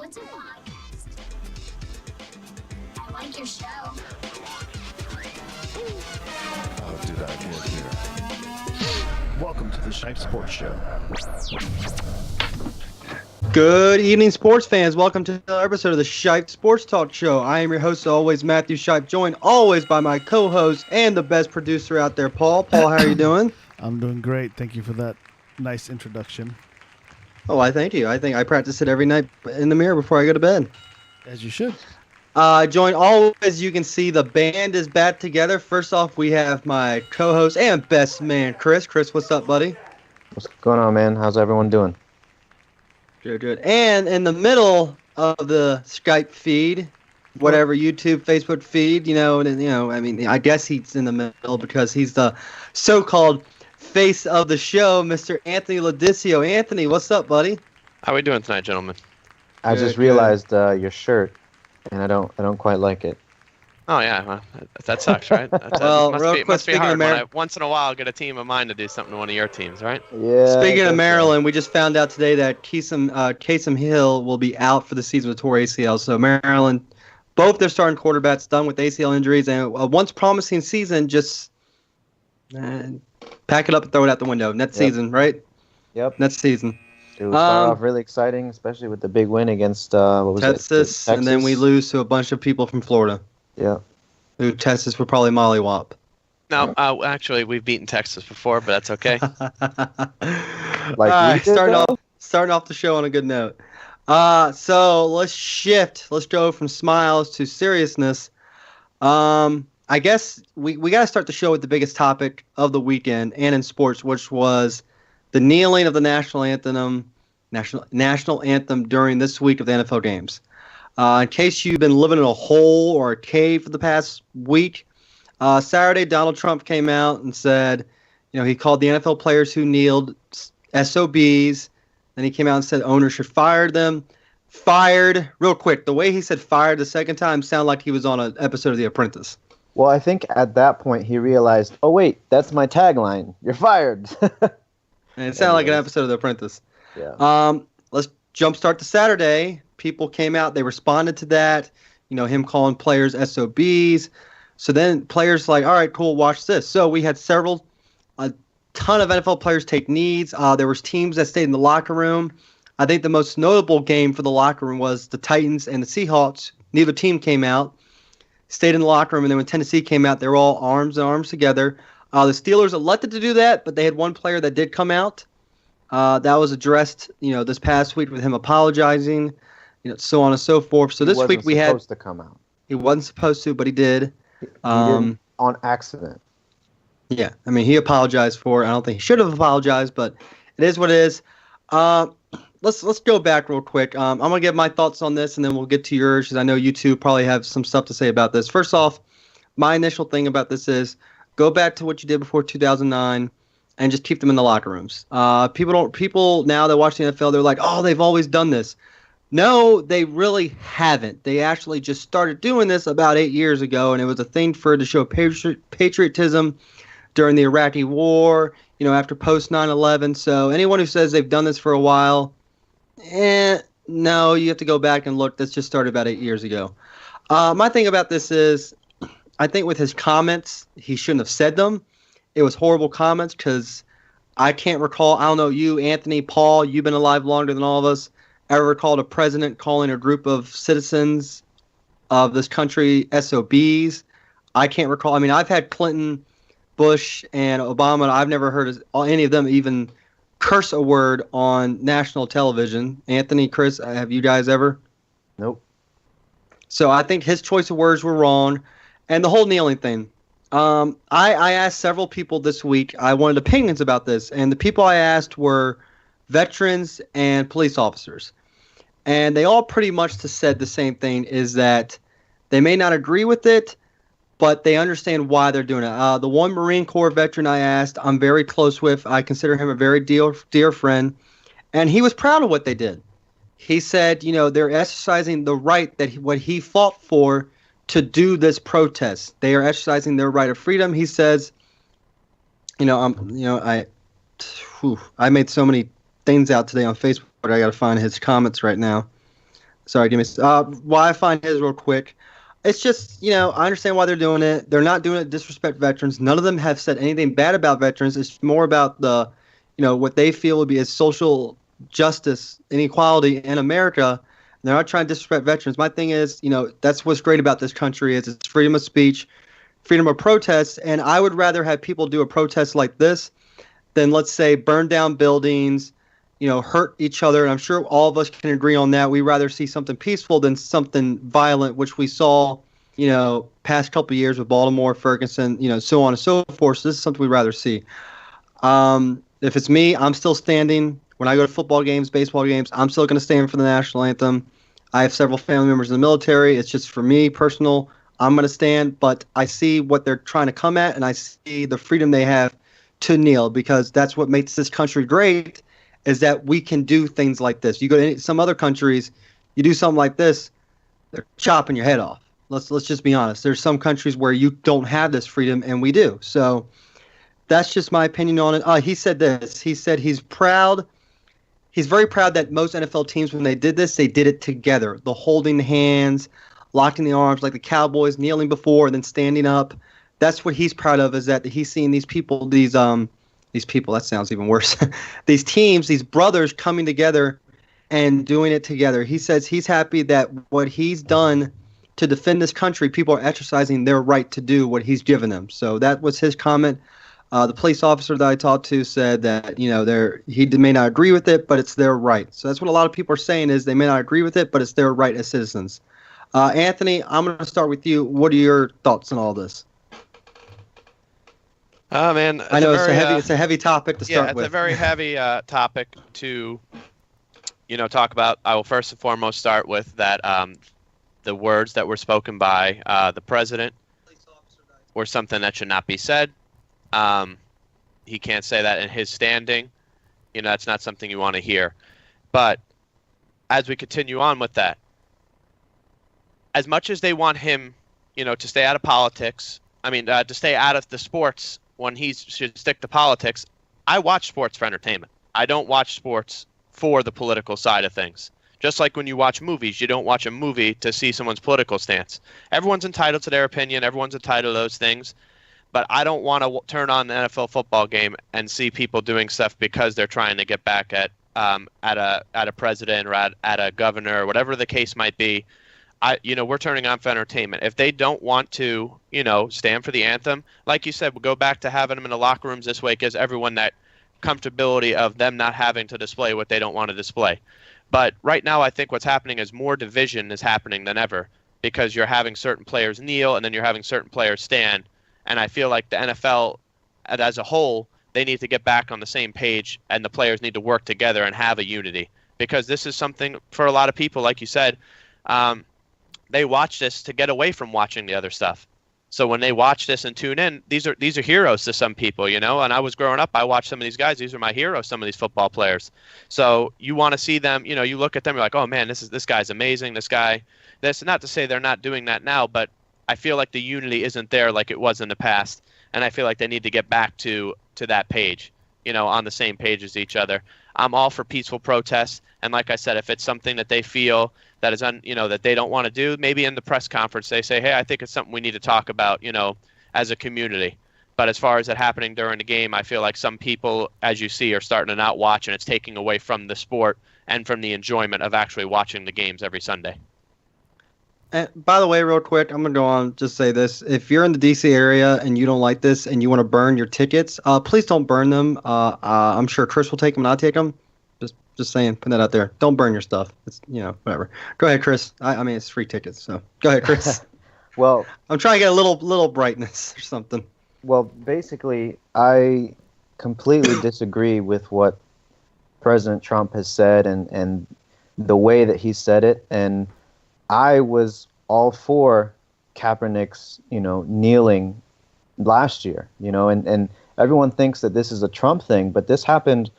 What's a podcast? I like your show. Oh, dude, I can't hear. Welcome to the Shipe Sports Show. Good evening, sports fans. Welcome to another episode of the Shipe Sports Talk Show. I am your host, always, Matthew Shipe, joined always by my co-host and the best producer out there, Paul. Paul, how are you doing? I'm doing great. Thank you for that nice introduction. Oh, I thank you. I think I practice it every night in the mirror before I go to bed. As you should. Joined always, you can see the band is back together. First off, we have my co-host and best man, Chris. Chris, what's up, buddy? What's going on, man? How's everyone doing? Good. And in the middle of the Skype feed, whatever YouTube, Facebook feed, I guess he's in the middle because he's the so-called face of the show, Mr. Anthony Lodicio. Anthony, what's up, buddy? How are we doing tonight, gentlemen? I just realized your shirt, and I don't quite like it. Oh yeah, well, that sucks, right? Well, real quick, must be speaking of hard when Maryland, once in a while get a team of mine to do something to one of your teams, right? Yeah. speaking of Maryland, we just found out today that Kasem Hill will be out for the season with torn ACL. So Maryland, both their starting quarterbacks done with ACL injuries, and a once promising season just pack it up and throw it out the window. Next season, right? Yep. Next season. It was start off really exciting, especially with the big win against Texas, and then we lose to a bunch of people from Florida. Yeah. Who Texas would probably mollywop. No, actually, we've beaten Texas before, but that's okay. Starting off the show on a good note. So let's shift. Let's go from smiles to seriousness. I guess we got to start the show with the biggest topic of the weekend and in sports, which was the kneeling of the national anthem during this week of the NFL games. In case you've been living in a hole or a cave for the past week, Saturday Donald Trump came out and said, he called the NFL players who kneeled SOBs. Then he came out and said owners should fire them. Fired, real quick. The way he said fired the second time sounded like he was on an episode of The Apprentice. Well, I think at that point he realized, oh wait, that's my tagline. You're fired. And it sounded like an episode of The Apprentice. Yeah. Let's jumpstart to Saturday. People came out. They responded to that. Him calling players SOBs. So then players like, all right, cool, watch this. So we had a ton of NFL players take knees. There was teams that stayed in the locker room. I think the most notable game for the locker room was the Titans and the Seahawks. Neither team came out. Stayed in the locker room, and then when Tennessee came out, they were all arms in arms together. The Steelers elected to do that, but they had one player that did come out. That was addressed, this past week with him apologizing, so on and so forth. So this week we had. He wasn't supposed to come out. He wasn't supposed to, but he did. He did on accident. Yeah, he apologized for it. I don't think he should have apologized, but it is what it is. Let's go back real quick. I'm gonna give my thoughts on this, and then we'll get to yours, because I know you two probably have some stuff to say about this. First off, my initial thing about this is go back to what you did before 2009, and just keep them in the locker rooms. People now that watch the NFL, they're like, oh, they've always done this. No, they really haven't. They actually just started doing this about 8 years ago, and it was a thing to show patriotism during the Iraqi War, after post 9/11. So anyone who says they've done this for a while, no, you have to go back and look. This just started about 8 years ago. My thing about this is, I think with his comments, he shouldn't have said them. It was horrible comments because I can't recall. I don't know, you, Anthony, Paul, you've been alive longer than all of us. Ever recalled a president calling a group of citizens of this country SOBs? I can't recall. I've had Clinton, Bush, and Obama, and I've never heard any of them even curse a word on national television. Anthony, Chris, have you guys ever? Nope. So I think his choice of words were wrong. And the whole kneeling thing. I asked several people this week. I wanted opinions about this. And the people I asked were veterans and police officers. And they all pretty much said the same thing, is that they may not agree with it, but they understand why they're doing it. The one Marine Corps veteran I asked, I'm very close with. I consider him a very dear friend. And he was proud of what they did. He said, they're exercising the right that what he fought for to do this protest. They are exercising their right of freedom. He says, I made so many things out today on Facebook, but I got to find his comments right now. Sorry, give me. Why I find his real quick. It's just, I understand why they're doing it. They're not doing it to disrespect veterans. None of them have said anything bad about veterans. It's more about the, what they feel would be as social justice, inequality in America. They're not trying to disrespect veterans. My thing is, that's what's great about this country is it's freedom of speech, freedom of protest. And I would rather have people do a protest like this than, let's say, burn down buildings, hurt each other. And I'm sure all of us can agree on that. We'd rather see something peaceful than something violent, which we saw, past couple of years with Baltimore, Ferguson, so on and so forth. So this is something we'd rather see. If it's me, I'm still standing. When I go to football games, baseball games, I'm still going to stand for the national anthem. I have several family members in the military. It's just for me, personal. I'm going to stand, but I see what they're trying to come at, and I see the freedom they have to kneel, because that's what makes this country great, is that we can do things like this. You go to some other countries, you do something like this, they're chopping your head off. Let's just be honest. There's some countries where you don't have this freedom, and we do. So that's just my opinion on it. He said this. He said he's proud. He's very proud that most NFL teams, when they did this, they did it together. The holding hands, locking the arms, like the Cowboys, kneeling before and then standing up. That's what he's proud of, is that he's seeing these people, these people, that sounds even worse. These teams, these brothers coming together and doing it together. He says he's happy that what he's done to defend this country, people are exercising their right to do what he's given them. So that was his comment. The police officer that I talked to said that, he may not agree with it, but it's their right. So that's what a lot of people are saying, is they may not agree with it, but it's their right as citizens. Anthony, I'm going to start with you. What are your thoughts on all this? Oh, man. I know it's a heavy topic to start with. Yeah, it's a very heavy topic to, talk about. I will first and foremost start with that the words that were spoken by the president were something that should not be said. He can't say that in his standing. That's not something you want to hear. But as we continue on with that, as much as they want him, to stay out of politics, to stay out of the sports when he should stick to politics, I watch sports for entertainment. I don't watch sports for the political side of things. Just like when you watch movies, you don't watch a movie to see someone's political stance. Everyone's entitled to their opinion. Everyone's entitled to those things. But I don't want to turn on an NFL football game and see people doing stuff because they're trying to get back at a president or at a governor or whatever the case might be. We're turning on for entertainment. If they don't want to, stand for the anthem, like you said, we'll go back to having them in the locker rooms this way. It gives everyone that comfortability of them not having to display what they don't want to display. But right now, I think what's happening is more division is happening than ever, because you're having certain players kneel and then you're having certain players stand. And I feel like the NFL as a whole, they need to get back on the same page, and the players need to work together and have a unity, because this is something for a lot of people, like you said, they watch this to get away from watching the other stuff. So when they watch this and tune in, these are heroes to some people, And I was growing up, I watched some of these guys. These are my heroes, some of these football players. So you want to see them, you look at them, you're like, oh man, this guy's amazing. That's not to say they're not doing that now, but I feel like the unity isn't there like it was in the past. And I feel like they need to get back to that page, on the same page as each other. I'm all for peaceful protests. And like I said, if it's something that they feel that is that they don't want to do, maybe in the press conference they say, hey, I think it's something we need to talk about, as a community. But as far as it happening during the game, I feel like some people, as you see, are starting to not watch, and it's taking away from the sport and from the enjoyment of actually watching the games every Sunday. And by the way, real quick, I'm going to go on just say this. If you're in the D.C. area and you don't like this and you want to burn your tickets, please don't burn them. I'm sure Chris will take them and I'll take them. Just saying, putting that out there. Don't burn your stuff. It's, whatever. Go ahead, Chris. It's free tickets, so go ahead, Chris. Well, I'm trying to get a little brightness or something. Well, basically, I completely disagree with what President Trump has said and the way that he said it. And I was all for Kaepernick's, kneeling last year, and everyone thinks that this is a Trump thing, but this happened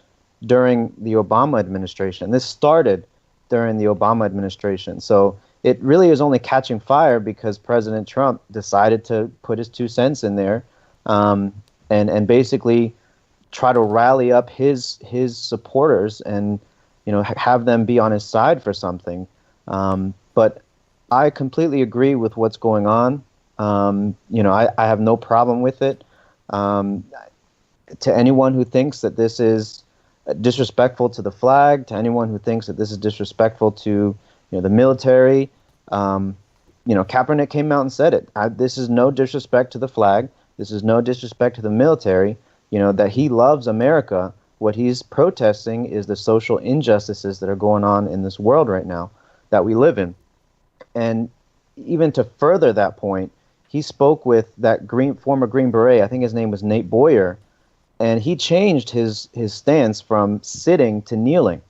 during the Obama administration. This started during the Obama administration. So it really is only catching fire because President Trump decided to put his 2 cents in there, and basically try to rally up his supporters and, have them be on his side for something. But I completely agree with what's going on. I have no problem with it. To anyone who thinks that this is disrespectful to the flag, to anyone who thinks that this is disrespectful to the military, Kaepernick came out and said it. This is no disrespect to the flag. This is no disrespect to the military. That he loves America. What he's protesting is the social injustices that are going on in this world right now that we live in. And even to further that point, he spoke with that former Green Beret, I think his name was Nate Boyer, and he changed his stance from sitting to kneeling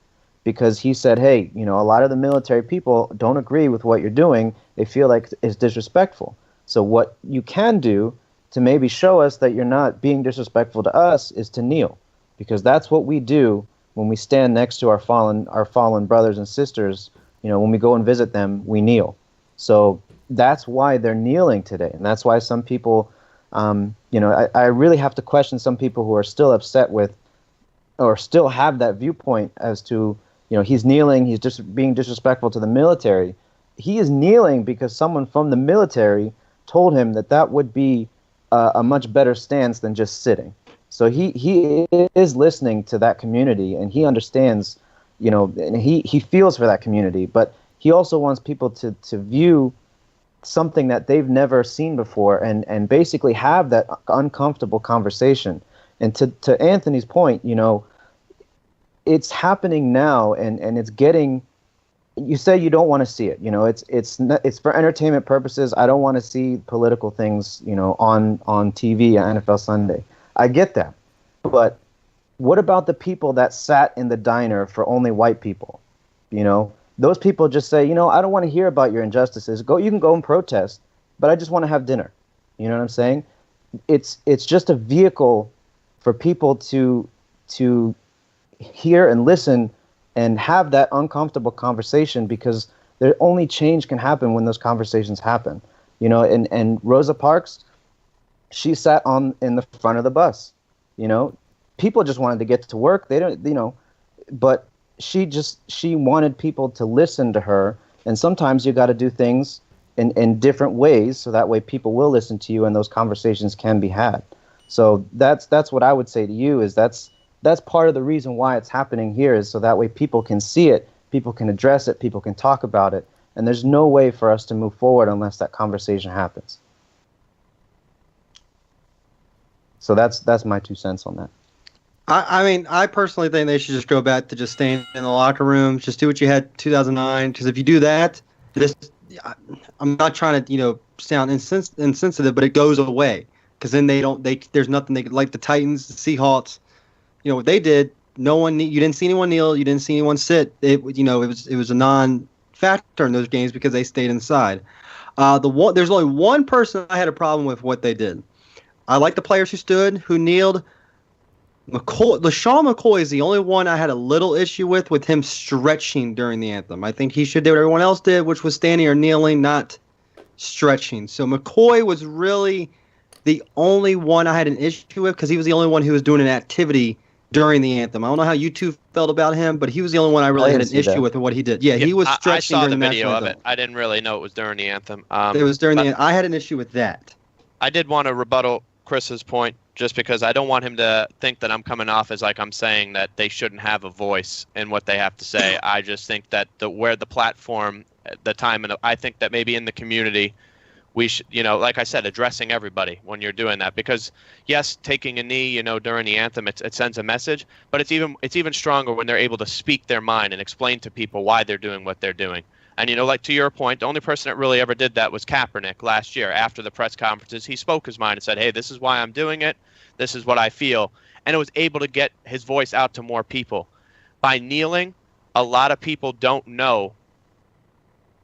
because he said, hey, a lot of the military people don't agree with what you're doing. They feel like it's disrespectful. So what you can do to maybe show us that you're not being disrespectful to us is to kneel, because that's what we do when we stand next to our fallen brothers and sisters. When we go and visit them, we kneel. So that's why they're kneeling today. And that's why some people, I really have to question some people who are still upset with or still have that viewpoint as to, he's kneeling, he's just being disrespectful to the military. He is kneeling because someone from the military told him that would be a much better stance than just sitting. So he is listening to that community, and he understands, and he feels for that community, but he also wants people to view something that they've never seen before and basically have that uncomfortable conversation. And to Anthony's point, it's happening now, and it's getting. You say you don't want to see it. It's for entertainment purposes. I don't want to see political things, on TV on NFL Sunday. I get that, but what about the people that sat in the diner for only white people? Those people just say, I don't want to hear about your injustices. You can go and protest, but I just want to have dinner. You know what I'm saying? It's just a vehicle for people to hear and listen and have that uncomfortable conversation, because only change can happen when those conversations happen. And Rosa Parks, she sat in the front of the bus. People just wanted to get to work. They don't, but she wanted people to listen to her. And sometimes you got to do things in different ways, so that way people will listen to you and those conversations can be had. So that's what I would say to you, is that's part of the reason why it's happening here, is so that way people can see it, people can address it, people can talk about it. And there's no way for us to move forward unless that conversation happens. So that's my 2 cents on that. I personally think they should just go back to just staying in the locker room, just do what you had 2009. Because if you do that, I'm not trying to sound insensitive, but it goes away. Because then there's nothing they like the Titans, the Seahawks. What they did. You didn't see anyone kneel, you didn't see anyone sit. It was a non-factor in those games because they stayed inside. There's only one person I had a problem with what they did. I like the players who stood, who kneeled. LaShawn McCoy is the only one I had a little issue with him stretching during the anthem. I think he should do what everyone else did, which was standing or kneeling, not stretching. So McCoy was really the only one I had an issue with, because he was the only one who was doing an activity during the anthem. I don't know how you two felt about him, but he was the only one I really had an issue with what he did. Yeah, he was stretching. I saw during the video of anthem. it. I didn't really know it was during the anthem. It was during the. I had an issue with that. I did want to rebuttal Chris's point, just because I don't want him to think that I'm coming off as like I'm saying that they shouldn't have a voice in what they have to say. I just think that where the platform, the time, and I think that maybe in the community, we should, like I said, addressing everybody when you're doing that. Because yes, taking a knee, during the anthem, it sends a message, but it's even stronger when they're able to speak their mind and explain to people why they're doing what they're doing. And, like to your point, the only person that really ever did that was Kaepernick last year. After the press conferences, he spoke his mind and said, hey, this is why I'm doing it. This is what I feel. And it was able to get his voice out to more people. By kneeling, a lot of people don't know.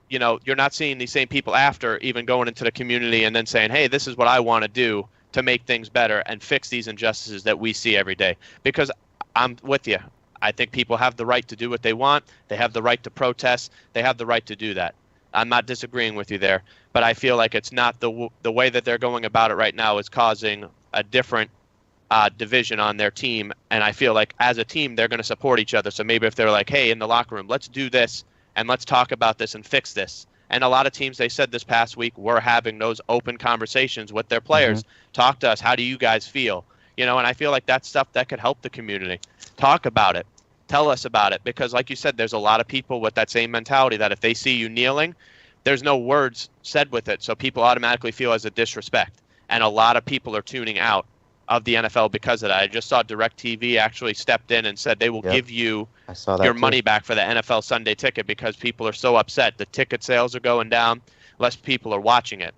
You're not seeing these same people after even going into the community and then saying, hey, this is what I want to do to make things better and fix these injustices that we see every day. Because I'm with you. I think people have the right to do what they want. They have the right to protest. They have the right to do that. I'm not disagreeing with you there, but I feel like it's not the way that they're going about it right now is causing a different division on their team. And I feel like as a team, they're going to support each other. So maybe if they're like, hey, in the locker room, let's do this and let's talk about this and fix this. And a lot of teams, they said this past week, were having those open conversations with their players. Talk to us. How do you guys feel? And I feel like that's stuff that could help the community. Talk about it. Tell us about it. Because like you said, there's a lot of people with that same mentality that if they see you kneeling, there's no words said with it. So people automatically feel as a disrespect. And a lot of people are tuning out of the NFL because of that. I just saw DirecTV actually stepped in and said they will give you your money back for the NFL Sunday ticket because people are so upset. The ticket sales are going down. Less people are watching it.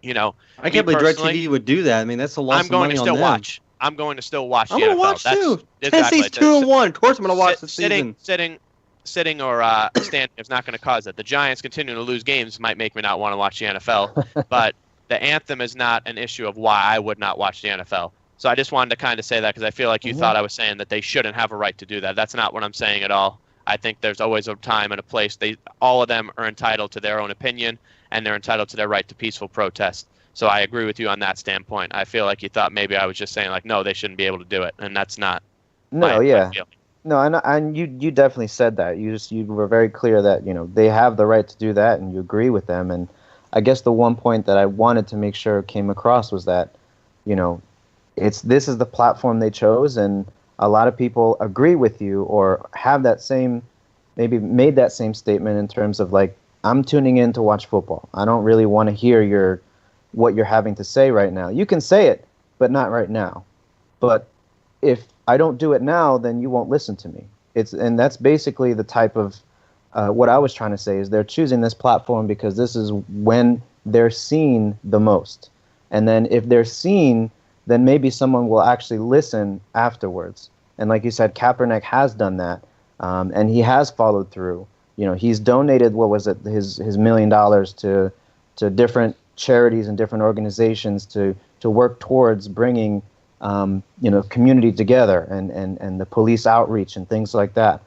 I can't believe DirecTV would do that. I mean, that's a loss of money on them. I'm going to still watch the I'm NFL. going to watch too. Exactly. Tennessee's 2-1. Of course I'm going to watch the season. Sitting or standing is not going to cause it. The Giants continuing to lose games might make me not want to watch the NFL, but the anthem is not an issue of why I would not watch the NFL. So I just wanted to kind of say that because I feel like you thought I was saying that they shouldn't have a right to do that. That's not what I'm saying at all. I think there's always a time and a place. All of them are entitled to their own opinion, and they're entitled to their right to peaceful protest. So I agree with you on that standpoint. I feel like you thought maybe I was just saying like, no, they shouldn't be able to do it, and that's not. My feeling. No, and you definitely said that. You were very clear that they have the right to do that, and you agree with them. And I guess the one point that I wanted to make sure came across was that this is the platform they chose, and a lot of people agree with you or have that same, maybe made that same statement in terms of like, I'm tuning in to watch football. I don't really want to hear what you're having to say right now. You can say it, but not right now. But if I don't do it now, then you won't listen to me. And that's basically the type of what I was trying to say is they're choosing this platform because this is when they're seen the most. And then if they're seen, then maybe someone will actually listen afterwards. And like you said, Kaepernick has done that, and he has followed through. He's donated, his $1 million to different charities and different organizations to work towards bringing community together and the police outreach and things like that.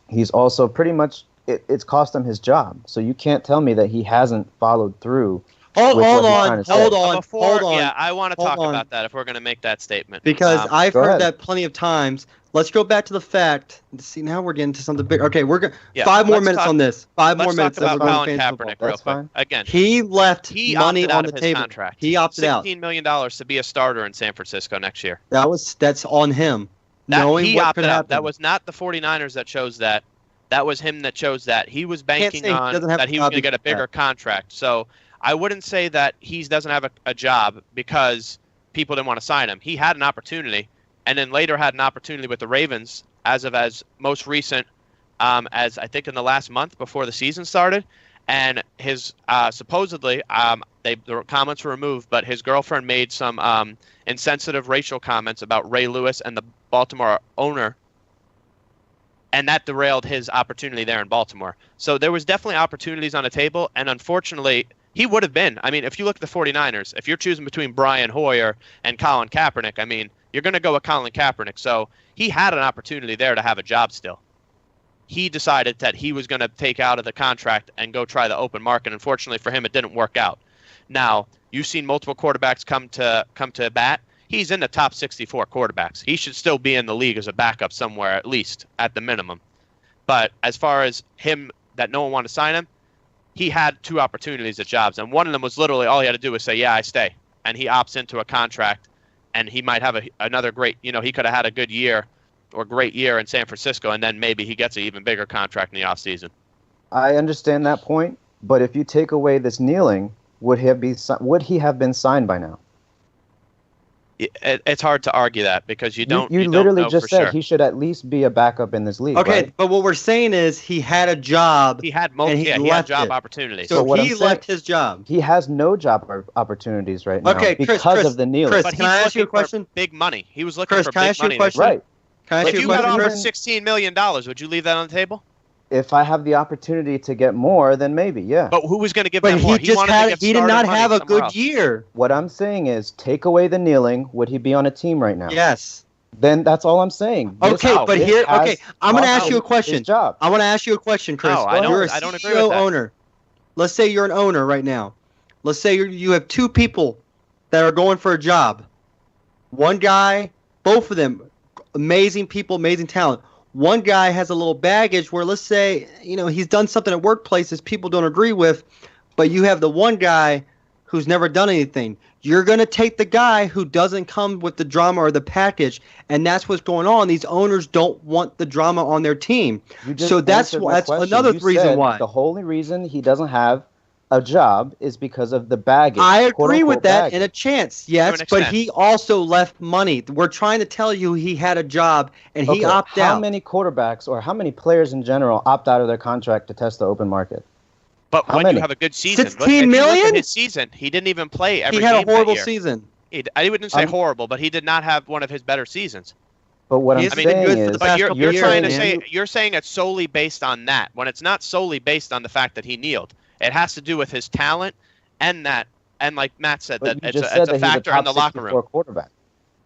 He's also pretty much it's cost him his job. So you can't tell me that he hasn't followed through. Hold on. Yeah, I want to talk about that if we're going to make that statement. Because I've heard that plenty of times. Let's go back to the fact. See, now we're getting to something big. Okay, we're going 5 more minutes on this. 5 more minutes. Let's talk about Colin Kaepernick real quick. Again, he left money on the table. Contract. He opted out. $16 million to be a starter in San Francisco next year. That's on him. He opted out. That was not the 49ers that chose that. That was him that chose that. He was banking on that he was going to get a bigger contract. So I wouldn't say that he doesn't have a job because people didn't want to sign him. He had an opportunity, and then later had an opportunity with the Ravens as most recent, as I think in the last month before the season started. And his supposedly, the comments were removed, but his girlfriend made some insensitive racial comments about Ray Lewis and the Baltimore owner, and that derailed his opportunity there in Baltimore. So there was definitely opportunities on the table, and unfortunately, he would have been. I mean, if you look at the 49ers, if you're choosing between Brian Hoyer and Colin Kaepernick, I mean, you're going to go with Colin Kaepernick. So he had an opportunity there to have a job still. He decided that he was going to take out of the contract and go try the open market. Unfortunately for him, it didn't work out. Now, you've seen multiple quarterbacks come to bat. He's in the top 64 quarterbacks. He should still be in the league as a backup somewhere, at least, at the minimum. But as far as him, that no one wanted to sign him, he had 2 opportunities at jobs. And one of them was literally all he had to do was say, yeah, I stay. And he opts into a contract, and he might have another great, he could have had a good year or great year in San Francisco, and then maybe he gets an even bigger contract in the offseason. I understand that point, but if you take away this kneeling, would he have been signed by now? It's hard to argue that because you don't. You literally just said he should at least be a backup in this league. Okay, right? but what we're saying is he had a job. He had he had job opportunities. So he left his job. He has no job opportunities right now because of the kneeling. Chris, can I ask you a question? Big money. He was looking for big money. Can I ask you a question? Right. If you got offered $16 million, would you leave that on the table? If I have the opportunity to get more, then maybe, yeah. But who was going to give him more? He did not have a good year. What I'm saying is, take away the kneeling, would he be on a team right now? Yes. Then that's all I'm saying. I'm going to ask you a question. I want to ask you a question, Chris. No, I don't agree with that. Owner. Let's say you're an owner right now. Let's say you have 2 people that are going for a job. One guy, both of them, amazing people, amazing talent. one guy has a little baggage where, let's say, he's done something at workplaces people don't agree with, but you have the one guy who's never done anything. You're going to take the guy who doesn't come with the drama or the package, and that's what's going on. These owners don't want the drama on their team. So that's another reason why. The only reason he doesn't have a job is because of the baggage. I agree with that baggage. in a chance, yes, but he also left money. We're trying to tell you he had a job, and he opted out. How many quarterbacks or how many players in general opt out of their contract to test the open market? But when you have a good season, 16 million? Look at his season, he didn't even play every game. He had a horrible that year. season. I wouldn't say horrible, but he did not have one of his better seasons. But what I'm saying is, you're saying it's solely based on that, when it's not solely based on the fact that he kneeled. It has to do with his talent, and like Matt said, that it's a factor in the locker room. Quarterback.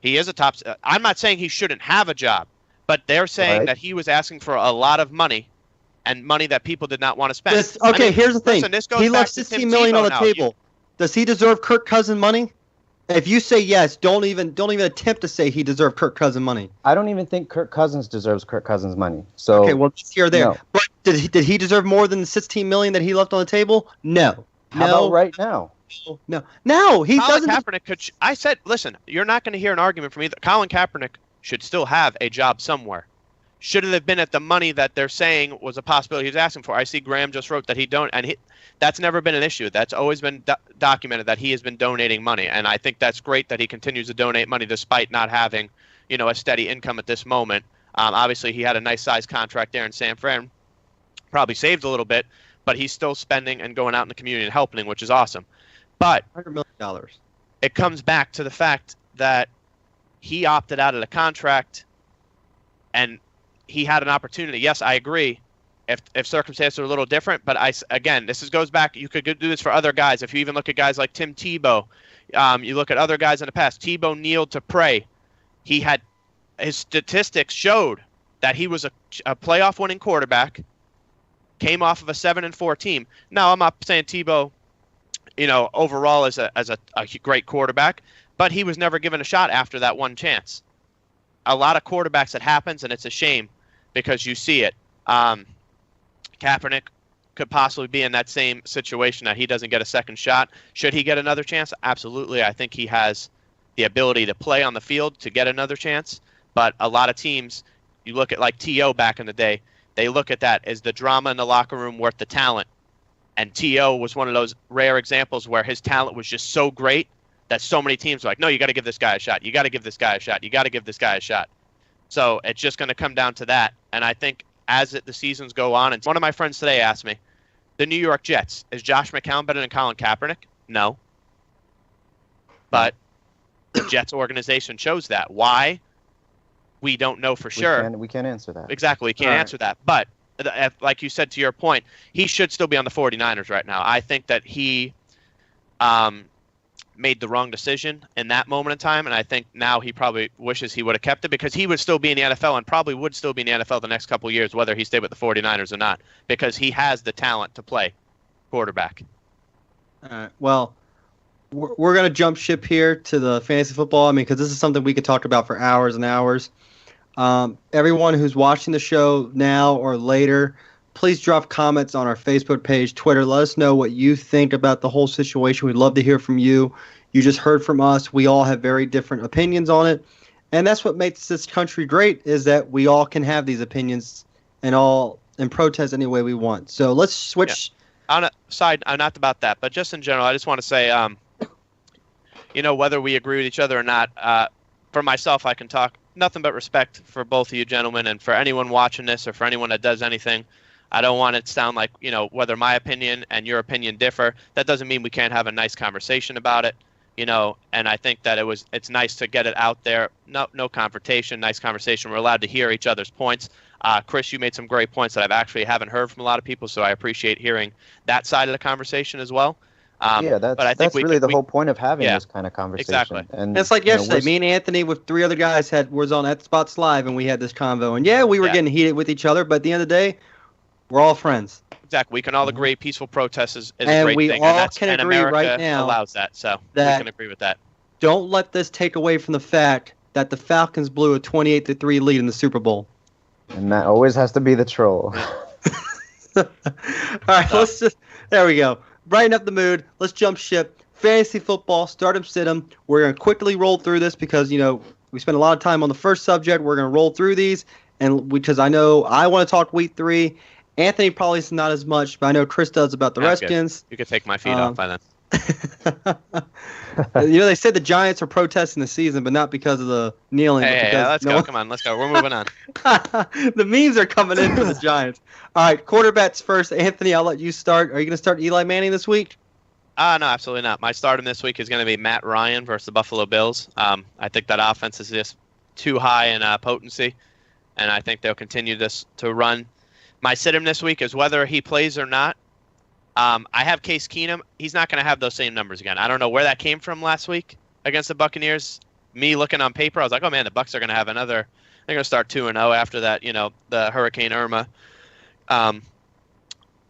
He is a top. I'm not saying he shouldn't have a job, but they're saying that he was asking for a lot of money, and money that people did not want to spend. Here's the thing. He left $16 million on the table. Does he deserve Kirk Cousins money? If you say yes, don't even attempt to say he deserved Kirk Cousins money. I don't even think Kirk Cousins deserves Kirk Cousins money. So okay, well, just here or there. No. But did he deserve more than the $16 million that he left on the table? No. How about right now? No, he doesn't. Kaepernick I said, listen, you're not going to hear an argument from me that Colin Kaepernick should still have a job somewhere. Should it have been at the money that they're saying was a possibility he was asking for? I see Graham just wrote that he don't, and that's never been an issue. That's always been documented that he has been donating money, and I think that's great that he continues to donate money despite not having, a steady income at this moment. Obviously, he had a nice size contract there in San Fran, probably saved a little bit, but he's still spending and going out in the community and helping, which is awesome. But $100 million. It comes back to the fact that he opted out of the contract, and he had an opportunity. Yes, I agree. If circumstances are a little different, but this goes back. You could do this for other guys. If you even look at guys like Tim Tebow, you look at other guys in the past. Tebow kneeled to pray. His statistics showed that he was a playoff winning quarterback. Came off of a 7-4 team. Now I'm not saying Tebow, overall as a great quarterback, but he was never given a shot after that one chance. A lot of quarterbacks, it happens, and it's a shame because you see it. Kaepernick could possibly be in that same situation that he doesn't get a second shot. Should he get another chance? Absolutely. I think he has the ability to play on the field to get another chance. But a lot of teams, you look at like T.O. back in the day, they look at that as the drama in the locker room worth the talent. And T.O. was one of those rare examples where his talent was just so great that so many teams were like, no, you got to give this guy a shot. You got to give this guy a shot. You got to give this guy a shot. So it's just going to come down to that. And I think as the seasons go on, and one of my friends today asked me, the New York Jets, is Josh McCown better than Colin Kaepernick? No. But the Jets organization chose that. Why? We don't know for sure. We can't answer that. Exactly. We can't answer that. But like you said, to your point, he should still be on the 49ers right now. I think that he made the wrong decision in that moment in time, and I think now he probably wishes he would have kept it because he would still be in the NFL and probably would still be in the NFL the next couple of years, whether he stayed with the 49ers or not, because he has the talent to play quarterback. All right. Well, we're going to jump ship here to the fantasy football. I mean, because this is something we could talk about for hours and hours. Everyone who's watching the show now or later, please drop comments on our Facebook page, Twitter. Let us know what you think about the whole situation. We'd love to hear from you. You just heard from us. We all have very different opinions on it. And that's what makes this country great, is that we all can have these opinions and protest any way we want. So let's switch. Yeah. On a side, not about that, but just in general, I just want to say, whether we agree with each other or not, for myself, I can talk nothing but respect for both of you gentlemen, and for anyone watching this or for anyone that does anything. I don't want it to sound like, whether my opinion and your opinion differ, that doesn't mean we can't have a nice conversation about it, and I think that it's nice to get it out there. No confrontation, nice conversation. We're allowed to hear each other's points. Chris, you made some great points that haven't heard from a lot of people, so I appreciate hearing that side of the conversation as well. That's really the whole point of having this kind of conversation. Exactly. And it's like yesterday, me and Anthony with 3 other guys was on At Spots Live, and we had this convo. And we were getting heated with each other, but at the end of the day, we're all friends. Exactly. We can all agree peaceful protest is a and great we thing. All and can agree America right now allows that, so we can agree with that. Don't let this take away from the fact that the Falcons blew a 28-3 lead in the Super Bowl. And that always has to be the troll. All right, there we go. Brighten up the mood. Let's jump ship. Fantasy football, start 'em, sit 'em. We're going to quickly roll through this because, we spent a lot of time on the first subject. We're going to roll through these, and because I know I want to talk week 3. Anthony probably is not as much, but I know Chris does about the Redskins. Good. You could take my feet off by then. They said the Giants are protesting the season, but not because of the kneeling. Hey, let's go. Come on, let's go. We're moving on. The memes are coming in for the Giants. All right, quarterbacks first. Anthony, I'll let you start. Are you going to start Eli Manning this week? No, absolutely not. My stardom this week is going to be Matt Ryan versus the Buffalo Bills. I think that offense is just too high in potency, and I think they'll continue to run. My sit-him this week is whether he plays or not. I have Case Keenum. He's not going to have those same numbers again. I don't know where that came from last week against the Buccaneers. Me looking on paper, I was like, oh, man, the Bucs are going to have another. They're going to start 2-0 after that, the Hurricane Irma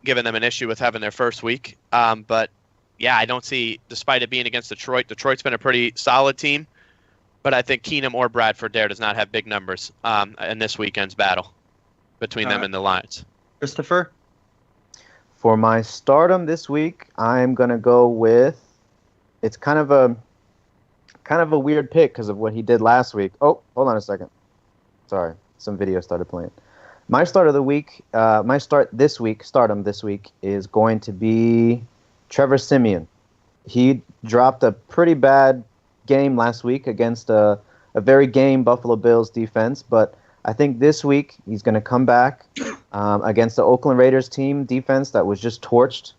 giving them an issue with having their first week. But, yeah, I don't see, despite it being against Detroit, Detroit's been a pretty solid team. But I think Keenum or Bradford there does not have big numbers in this weekend's battle between them and the Lions. Christopher? For my stardom this week, I'm gonna go with. It's kind of a weird pick because of what he did last week. Oh, hold on a second. Sorry, some video started playing. My start of the week, stardom this week is going to be Trevor Siemian. He dropped a pretty bad game last week against a very game Buffalo Bills defense, but I think this week he's going to come back against the Oakland Raiders team defense that was just torched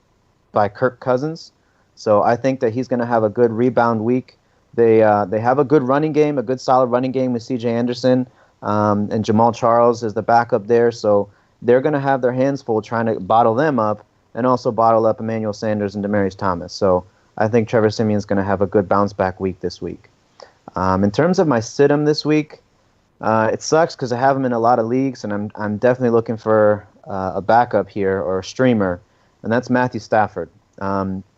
by Kirk Cousins. So I think that he's going to have a good rebound week. They have a good running game, a good solid running game with C.J. Anderson, and Jamal Charles is the backup there. So they're going to have their hands full trying to bottle them up and also bottle up Emmanuel Sanders and Demaryius Thomas. So I think Trevor Siemian's going to have a good bounce back week this week. In terms of my sit-em this week, it sucks because I have him in a lot of leagues, and I'm definitely looking for a backup here or a streamer, and that's Matthew Stafford.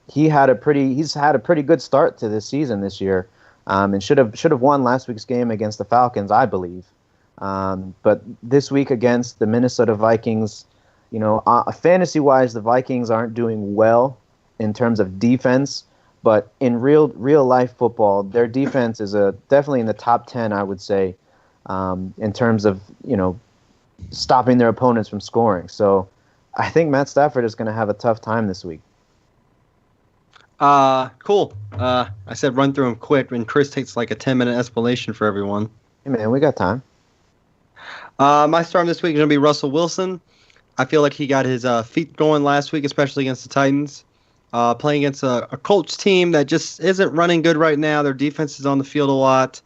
He's had a pretty good start to this season this year, and should have won last week's game against the Falcons, I believe. But this week against the Minnesota Vikings, fantasy-wise, the Vikings aren't doing well in terms of defense, but in real life football, their defense is definitely in the top 10, I would say. In terms of, stopping their opponents from scoring. So I think Matt Stafford is going to have a tough time this week. Cool. I said run through them quick, and Chris takes like a 10-minute explanation for everyone. Hey, man, we got time. My start this week is going to be Russell Wilson. I feel like he got his feet going last week, especially against the Titans. Playing against a Colts team that just isn't running good right now. Their defense is on the field a lot.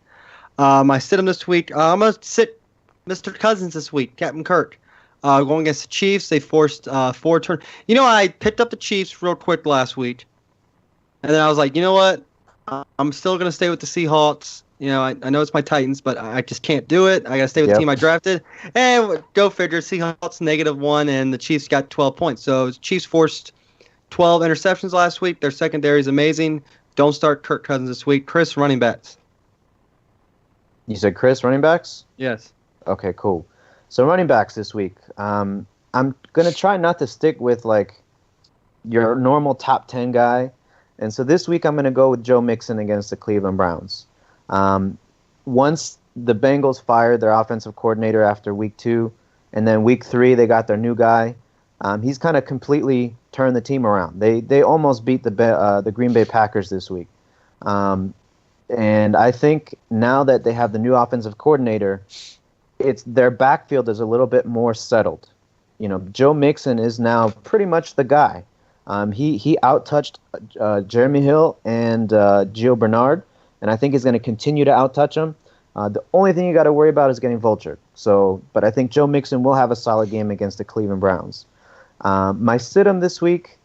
I sit him this week. I'm going to sit Mr. Cousins this week, Captain Kirk. Going against the Chiefs, they forced 4 turn. I picked up the Chiefs real quick last week. And then I was like, you know what? I'm still going to stay with the Seahawks. I know it's my Titans, but I just can't do it. I got to stay with the team I drafted. And go figure, Seahawks -1, and the Chiefs got 12 points. So the Chiefs forced 12 interceptions last week. Their secondary is amazing. Don't start Kirk Cousins this week. Chris, running backs. You said Chris, running backs? Yes. Okay, cool. So running backs this week. I'm going to try not to stick with, your normal top 10 guy. And so this week I'm going to go with Joe Mixon against the Cleveland Browns. Once the Bengals fired their offensive coordinator after week 2, and then week 3 they got their new guy, he's kind of completely turned the team around. They almost beat the Green Bay Packers this week. And I think now that they have the new offensive coordinator, their backfield is a little bit more settled. Joe Mixon is now pretty much the guy. He out-touched Jeremy Hill and Gio Bernard, and I think he's going to continue to out-touch him. The only thing you got to worry about is getting vultured. But I think Joe Mixon will have a solid game against the Cleveland Browns. My sit-em this week,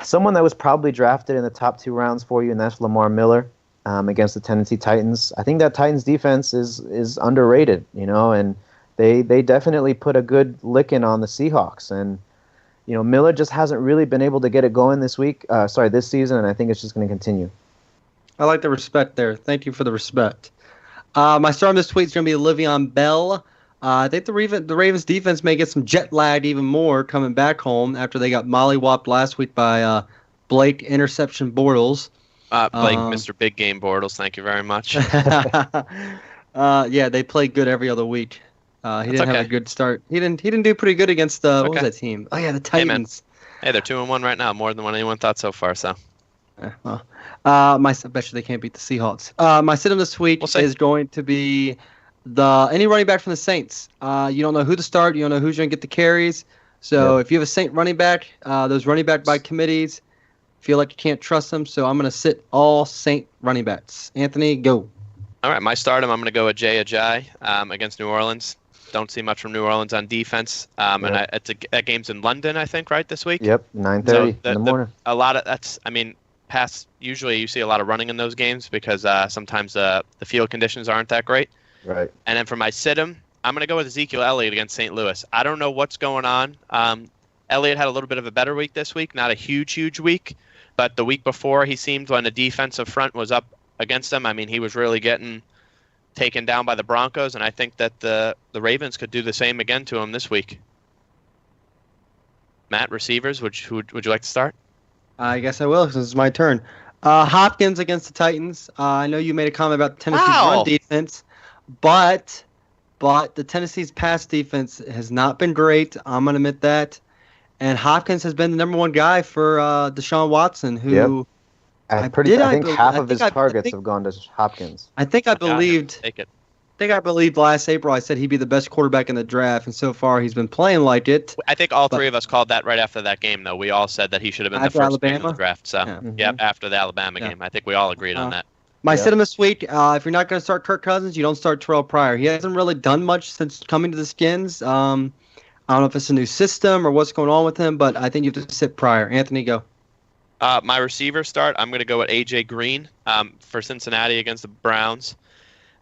someone that was probably drafted in the top 2 rounds for you, and that's Lamar Miller. Against the Tennessee Titans. I think that Titans defense is underrated, and they definitely put a good licking on the Seahawks. And, Miller just hasn't really been able to get it going this season, and I think it's just going to continue. I like the respect there. Thank you for the respect. My start this week is going to be Le'Veon Bell. I think the Ravens defense may get some jet lagged even more coming back home after they got mollywopped last week by Blake Interception Bortles. Blake, Mr. Big Game Bortles, thank you very much. Yeah, they play good every other week. He didn't have a good start. He didn't do pretty good against what was that team? Oh yeah, the Titans. Hey, they're 2-1 right now, more than what anyone thought so far. So, I bet you they can't beat the Seahawks. My sit-em this week is going to be any running back from the Saints. You don't know who to start. You don't know who's going to get the carries. So if you have a Saint running back, those running back by committees feel like you can't trust them. So I'm going to sit all Saint running backs. Anthony, go. All right, my stardom, I'm going to go with Jay Ajayi against New Orleans. Don't see much from New Orleans on defense. And that game's in London, I think, right, this week? Yep, 9:30 in the morning. A lot of usually you see a lot of running in those games because sometimes the field conditions aren't that great. Right. And then for my sit-em, I'm going to go with Ezekiel Elliott against St. Louis. I don't know what's going on. Elliott had a little bit of a better week this week, not a huge week, but the week before he seemed when the defensive front was up against him. I mean, he was really getting taken down by the Broncos, and I think that the Ravens could do the same again to him this week. Matt, receivers, would you like to start? I guess I will since it's my turn. Hopkins against the Titans. I know you made a comment about Tennessee's run defense, but the Tennessee's pass defense has not been great. I'm going to admit that. And Hopkins has been the number one guy for Deshaun Watson, who I think half of his targets have gone to Hopkins. I believed last April I said he'd be the best quarterback in the draft, and so far he's been playing like it. I think all three of us called that right after that game, though. We all said that he should have been the first pick in the draft. So, after the Alabama game. I think we all agreed on that. My sit-em this week, if you're not going to start Kirk Cousins, you don't start Terrell Pryor. He hasn't really done much since coming to the Skins. I don't know if it's a new system or what's going on with him, but I think you have to sit Pryor. Anthony, go. My receiver start, I'm going to go with A.J. Green for Cincinnati against the Browns.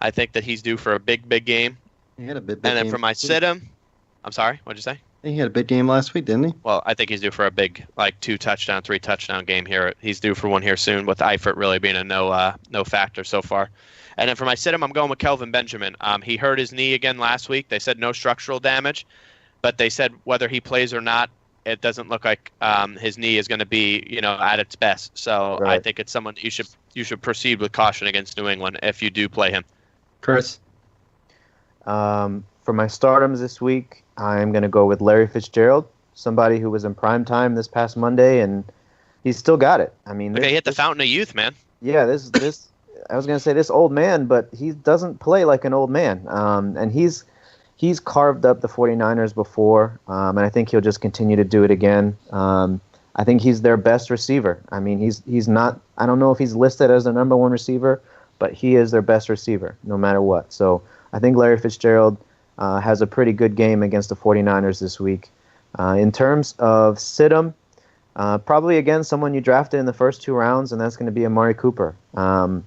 I think that he's due for a big game. He had a big and then game for my sit-em, I'm sorry, what'd you say? He had a big game last week, didn't he? Well, I think he's due for a big, 2-touchdown, 3-touchdown game here. He's due for one here soon, with Eifert really being a no factor so far. And then for my sit-em, I'm going with Kelvin Benjamin. He hurt his knee again last week. They said no structural damage, but they said whether he plays or not, it doesn't look like his knee is going to be, at its best. So I think it's someone you should proceed with caution against New England if you do play him. Chris? For my stardoms this week, I'm going to go with Larry Fitzgerald, somebody who was in prime time this past Monday, and he's still got it. I mean, he hit the fountain of youth, man. Yeah, this I was going to say this old man, but he doesn't play like an old man. And he's carved up the 49ers before, and I think he'll just continue to do it again. I think he's their best receiver. I mean, he's not. I don't know if he's listed as the number one receiver, but he is their best receiver, no matter what. So I think Larry Fitzgerald has a pretty good game against the 49ers this week. In terms of sit-em, probably, again, someone you drafted in the first 2 rounds, and that's going to be Amari Cooper. I'm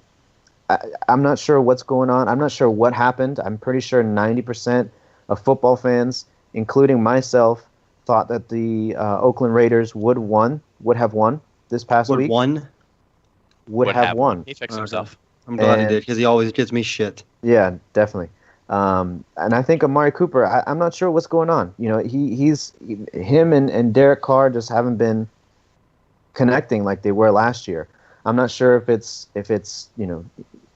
not sure what's going on. I'm not sure what happened. I'm pretty sure 90% of football fans, including myself, thought that the Oakland Raiders would have won this past week. Would have won. He fixed himself. I'm glad he did, because he always gives me shit. Yeah, definitely. And I think Amari Cooper, I'm not sure what's going on. Him and Derek Carr just haven't been connecting like they were last year. I'm not sure if it's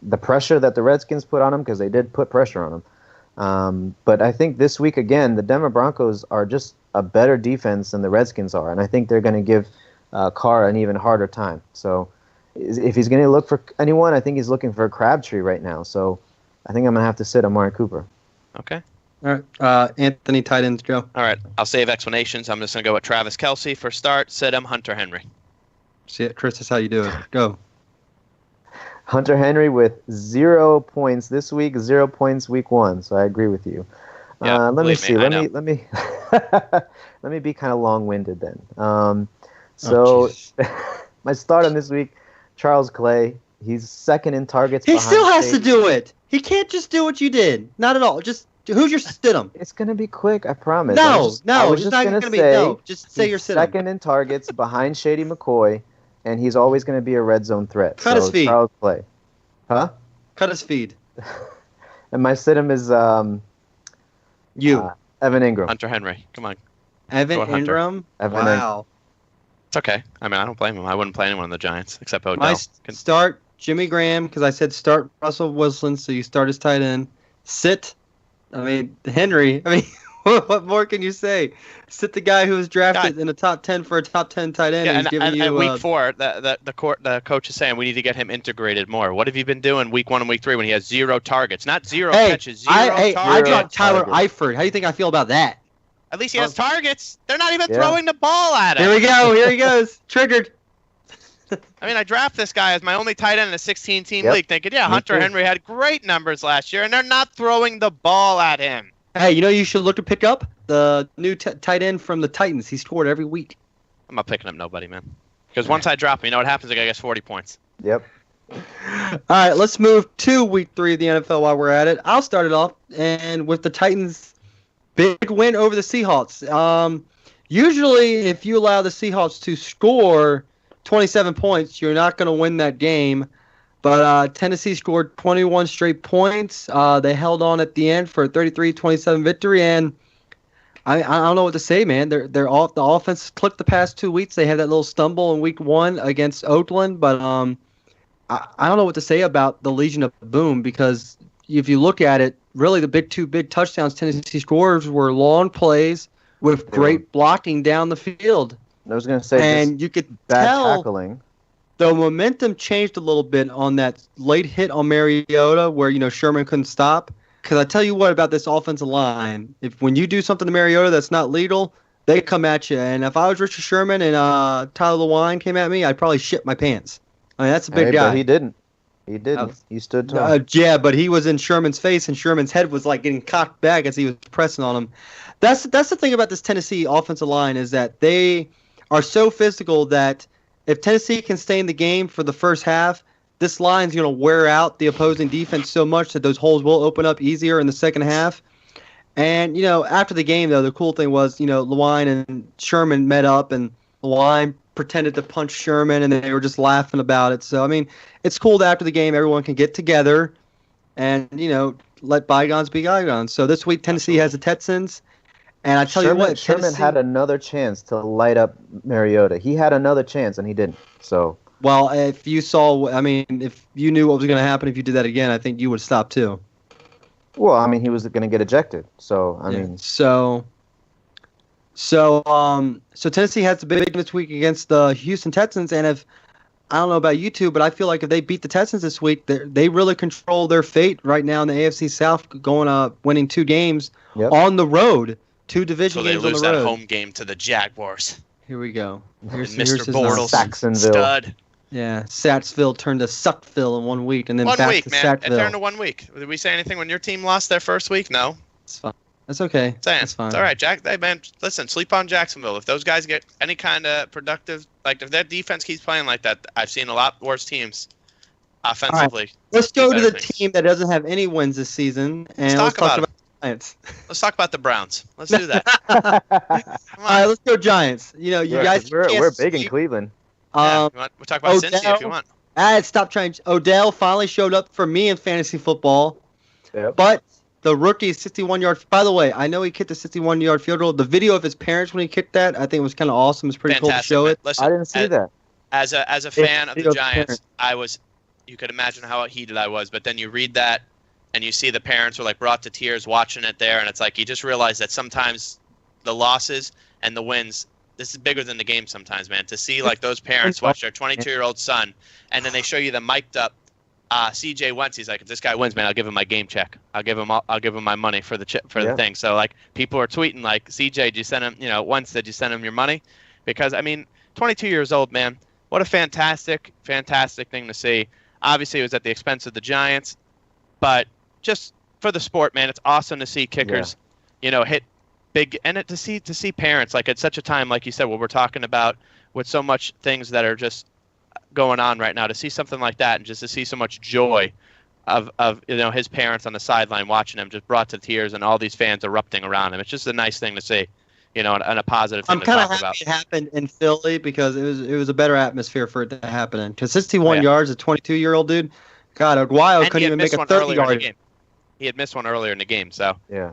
the pressure that the Redskins put on him, because they did put pressure on him. But I think this week, again, the Denver Broncos are just a better defense than the Redskins are, and I think they're going to give Carr an even harder time. So if he's going to look for anyone, I think he's looking for a Crabtree right now. So I think I'm going to have to sit Amari Cooper. Okay. All right. Anthony, tight ends, go. All right. I'll save explanations. I'm just going to go with Travis Kelce for start. Sit him, Hunter Henry. See it, Chris, that's how you do it. Go. Hunter Henry with 0 points this week, 0 points week 1. So I agree with you. Yeah, let me see. Let me let me be kind of long-winded then. My start on this week, Charles Clay. He's second in targets. He still has to do it. He can't just do what you did. Not at all. Just who's your sit-em? It's gonna be quick, I promise. It's not gonna be. No, just say your sit-em. Second in targets behind Shady McCoy, and he's always gonna be a red zone threat. Cut his feed. Charles Clay. Huh? Cut his feed. And my sit-em is You. Evan Ingram. Hunter Henry. Come on. Evan Go on, Hunter. Ingram? Evan Wow. It's okay. I mean, I don't blame him. I wouldn't play anyone on the Giants except Odell. My start Jimmy Graham, because I said start Russell Wilson, so you start his tight end. Sit. I mean, Henry. I mean, what more can you say? Sit the guy who was drafted in the top 10 for a top 10 tight end. Yeah, and he's giving you week 4, the coach is saying we need to get him integrated more. What have you been doing week 1 and week 3 when he has 0 targets? Not 0 catches, 0 targets. I got Tyler Eifert. How do you think I feel about that? At least he has targets. They're not even throwing the ball at him. Here we go. Here he goes. Triggered. I mean, I draft this guy as my only tight end in a 16-team league thinking, Hunter Henry had great numbers last year, and they're not throwing the ball at him. Hey, you should look to pick up the new tight end from the Titans. He scored every week. I'm not picking up nobody, man. Because once I drop him, you know what happens? The guy gets 40 points. Yep. All right, let's move to week 3 of the NFL while we're at it. I'll start it off and with the Titans' big win over the Seahawks. Usually, if you allow the Seahawks to score 27 points, you're not going to win that game. But Tennessee scored 21 straight points. They held on at the end for a 33-27 victory, and I don't know what to say, man. The offense clicked the past 2 weeks. They had that little stumble in week 1 against Oakland, but I don't know what to say about the Legion of Boom, because if you look at it, really the two big touchdowns Tennessee scores were long plays with great blocking down the field. I was going to say, and you could tell tackling. The momentum changed a little bit on that late hit on Mariota where, Sherman couldn't stop. Because I tell you what about this offensive line, when you do something to Mariota that's not legal, they come at you. And if I was Richard Sherman and Tyler Lewine came at me, I'd probably shit my pants. I mean, that's a big guy. But he didn't. He didn't. He stood tall. Yeah, but he was in Sherman's face, and Sherman's head was like getting cocked back as he was pressing on him. That's the thing about this Tennessee offensive line is that they are so physical that if Tennessee can stay in the game for the first half, this line's going to wear out the opposing defense so much that those holes will open up easier in the second half. And, after the game, though, the cool thing was, Lewine and Sherman met up, and Lewine pretended to punch Sherman, and they were just laughing about it. So, I mean, it's cool that after the game, everyone can get together and, let bygones be bygones. So this week, Tennessee has the Texans. And I tell you what, Sherman had another chance to light up Mariota. He had another chance, and he didn't. So, well, if you knew what was going to happen if you did that again, I think you would stop too. Well, I mean, he was going to get ejected. So, I mean, so Tennessee has the big this week against the Houston Texans, and I don't know about you two, but I feel like if they beat the Texans this week, they really control their fate right now in the AFC South, winning 2 games on the road. 2 division games on the road. So they lose that home game to the Jaguars. Here we go. Here's Mr. Bortles, Saxonville. stud. Yeah, Satsville turned to Suckville in 1 week, and then back to man. Sackville. It turned to 1 week. Did we say anything when your team lost their first week? No. It's fine. That's okay. That's fine. It's all right, Jack. Hey, man, listen, sleep on Jacksonville. If those guys get any kind of productive, if their defense keeps playing like that, I've seen a lot worse teams offensively. Right. Let's go to the team that doesn't have any wins this season, and let's talk about Giants. Let's talk about the Browns. Let's do that. All right, let's go Giants. You guys. We're big in Cleveland. We'll talk about Cincy if you want. Stop trying. Odell finally showed up for me in fantasy football. Yep. But the rookie 61-yard. By the way, I know he kicked a 61-yard field goal. The video of his parents when he kicked that, I think it was kind of awesome. It's pretty cool to show it. Listen, I didn't see that. As a fan of the Giants, you could imagine how heated I was. But then you read that, and you see the parents were brought to tears watching it there, and it's you just realize that sometimes the losses and the wins, this is bigger than the game sometimes, man. To see those parents watch their 22-year-old son, and then they show you the mic'd up CJ Wentz. He's like, if this guy wins, man, I'll give him my game check. I'll give him my money for the the thing. So people are tweeting CJ, did you send him? Wentz, did you send him your money? Because 22 years old, man. What a fantastic thing to see. Obviously, it was at the expense of the Giants, but just for the sport, man, it's awesome to see kickers, hit big, and to see parents at such a time, like you said, what we're talking about with so much things that are just going on right now, to see something like that and just to see so much joy of his parents on the sideline watching him, just brought to tears, and all these fans erupting around him. It's just a nice thing to see, and a positive thing to talk about. I'm kind of happy it happened in Philly because it was a better atmosphere for it to happen in. Because 61 yards, a 22-year-old dude, God, Aguayo couldn't even make a 30-yard. He had missed one earlier in the game, so. Yeah.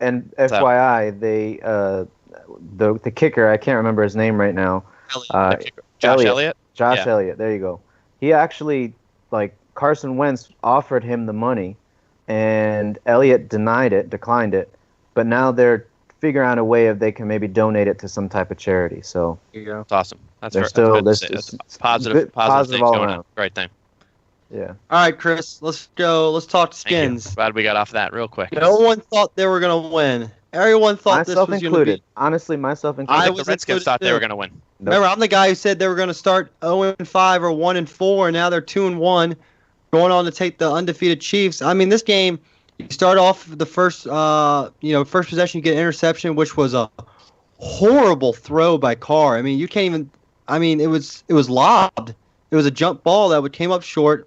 And FYI, they the kicker, I can't remember his name right now. Josh Elliott. Josh Elliott. There you go. He actually, like, Carson Wentz offered him the money, and Elliott declined it. But now they're figuring out a way if they can maybe donate it to some type of charity. So There you go. That's awesome. That's still good to see. That's positive things all going around. on. Great thing. yeah. All right, Chris, let's go. Let's talk Thank you. Skins. Glad we got off that real quick. No one thought they were going to win. Everyone thought this Myself was going to included. be. Honestly, myself I included. think the was Redskins included thought they too. were going to win. Nope. Remember, I'm the guy who said they were going to start 0-5 or 1-4, and now they're 2-1, going on to take the undefeated Chiefs. I mean, this game, you start off the first possession, you get an interception, which was a horrible throw by Carr. I mean, you can't even. I mean, it was lobbed. It was a jump ball that came up short.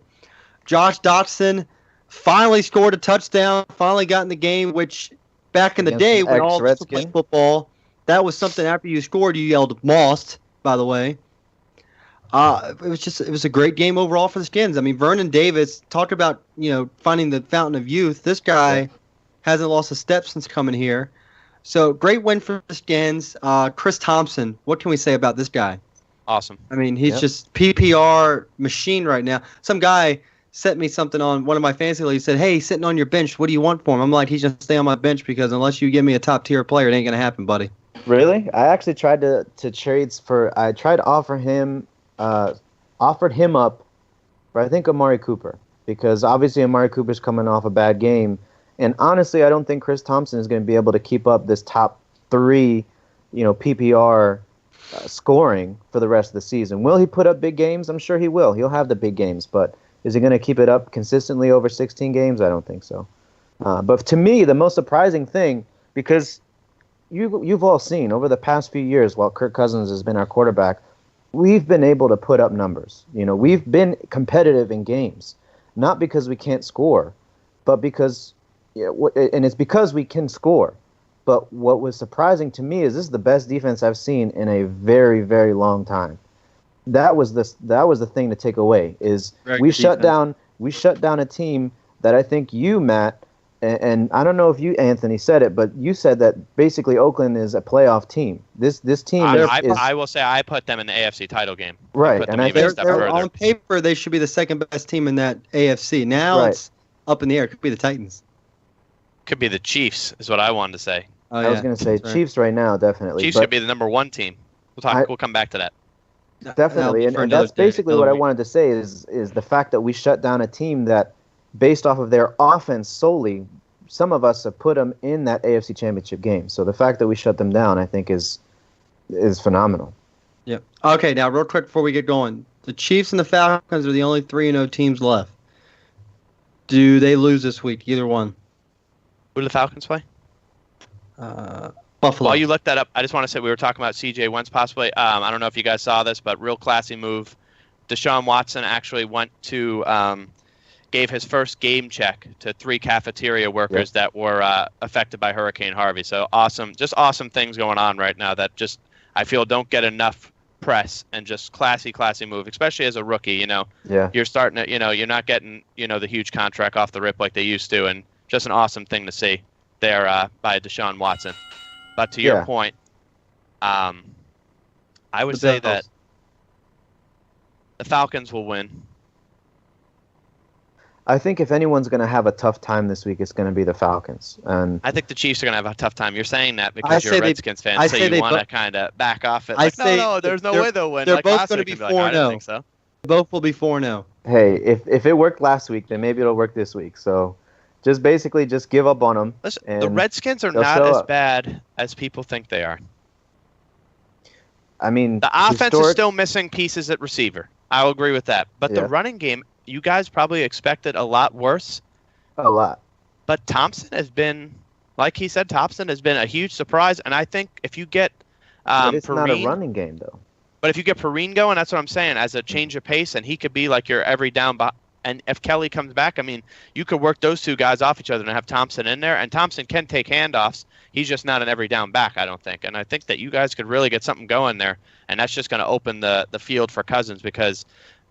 Josh Dotson finally scored a touchdown. Finally got in the game, which back in the Against day an when all of us ex-Redskin? played football, that was something. After you scored, you yelled "Lost." By the way, it was a great game overall for the Skins. I mean, Vernon Davis talked about finding the fountain of youth. This guy hasn't lost a step since coming here. So great win for the Skins. Chris Thompson, what can we say about this guy? Awesome. I mean, he's Yep. just PPR machine right now. Some guy sent me something on one of my fantasy leagues. He said, "Hey, he's sitting on your bench. What do you want for him?" I'm like, "He's just stay on my bench because unless you give me a top tier player, it ain't gonna happen, buddy." Really? I actually tried to trade for. I tried to offered him up for I think Amari Cooper, because obviously Amari Cooper's coming off a bad game, and honestly, I don't think Chris Thompson is going to be able to keep up this top 3, PPR scoring for the rest of the season. Will he put up big games? I'm sure he will. He'll have the big games, but is he going to keep it up consistently over 16 games? I don't think so. But to me, the most surprising thing, because you've all seen over the past few years while Kirk Cousins has been our quarterback, we've been able to put up numbers. We've been competitive in games, not because we can't score, but because, and it's because we can score. But what was surprising to me is this is the best defense I've seen in a very, very long time. That was the thing to take away is Very we good shut defense. down a team that I think you, Matt, and I don't know if you, Anthony, said it, but you said that basically Oakland is a playoff team. This team is I will say I put them in the AFC title game. right, put them and I even a think step They're further. on paper, they should be the second best team in that AFC. Now Right. it's up in the air. It could be the Titans. Could be the Chiefs, is what I wanted to say. Oh, I was going to say That's right. Chiefs right now, definitely. Chiefs but could be the number 1 team. We'll come back to that. definitely, That'll be for and another that's day, basically another what I week. wanted to say is the fact that we shut down a team that, based off of their offense solely, some of us have put them in that AFC Championship game. So the fact that we shut them down, I think, is phenomenal. Yep. Okay, now real quick before we get going, the Chiefs and the Falcons are the only 3-0 teams left. Do they lose this week? Either one. Who do the Falcons play? Buffalo. While you look that up, I just want to say we were talking about C.J. Wentz possibly. I don't know if you guys saw this, but real classy move. Deshaun Watson actually went to gave his first game check to 3 cafeteria workers that were affected by Hurricane Harvey. So awesome, just awesome things going on right now that just I feel don't get enough press, and just classy move, especially as a rookie. Yeah. You're starting to, you're not getting, the huge contract off the rip like they used to, and just an awesome thing to see there by Deshaun Watson. But to your point, I would say that the Falcons will win. I think if anyone's going to have a tough time this week, it's going to be the Falcons. And I think the Chiefs are going to have a tough time. You're saying that because you're a Redskins fan, so you want to kind of back off it. Like, no, there's no way they'll win. They're like both last going to week, be you'd like, I didn't 4-0. think so. Both will be 4-0. hey, if it worked last week, then maybe it'll work this week. So just basically just give up on them. Listen, the Redskins are they'll not show as up. bad as people think they are. I mean, The offense is still missing pieces at receiver. I'll agree with that. But the Yeah. running game, you guys probably expected a lot worse. a lot. But Thompson has been, like he said, Thompson has been a huge surprise. And I think if you get But it's not a Perrine, running game, though. but if you get Perrine going, that's what I'm saying, as a change of pace, and he could be like your every down. And if Kelly comes back, I mean, you could work those two guys off each other and have Thompson in there. And Thompson can take handoffs. He's just not an every down back, I don't think. And I think that you guys could really get something going there. And that's just going to open the field for Cousins, because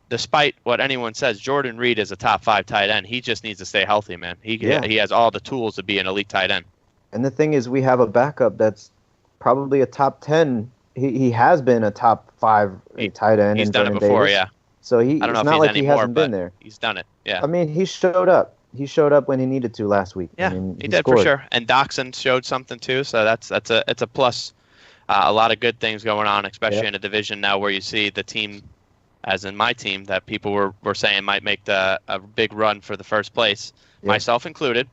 despite what anyone says, Jordan Reed is a top 5 tight end. He just needs to stay healthy, man. He has all the tools to be an elite tight end. And the thing is, we have a backup that's probably a top 10. He has been a top 5 tight end. He's in done it Vernon before, Davis. yeah. So I don't know it's if not he's like anymore, he hasn't been but there. he's done it, yeah. I mean, he showed up. He showed up when he needed to last week. Yeah, I mean, he did scored. for sure. And Doxson showed something too, so it's a plus. A lot of good things going on, especially in a division now where you see the team, as in my team, that people were saying might make a big run for the first place, myself included,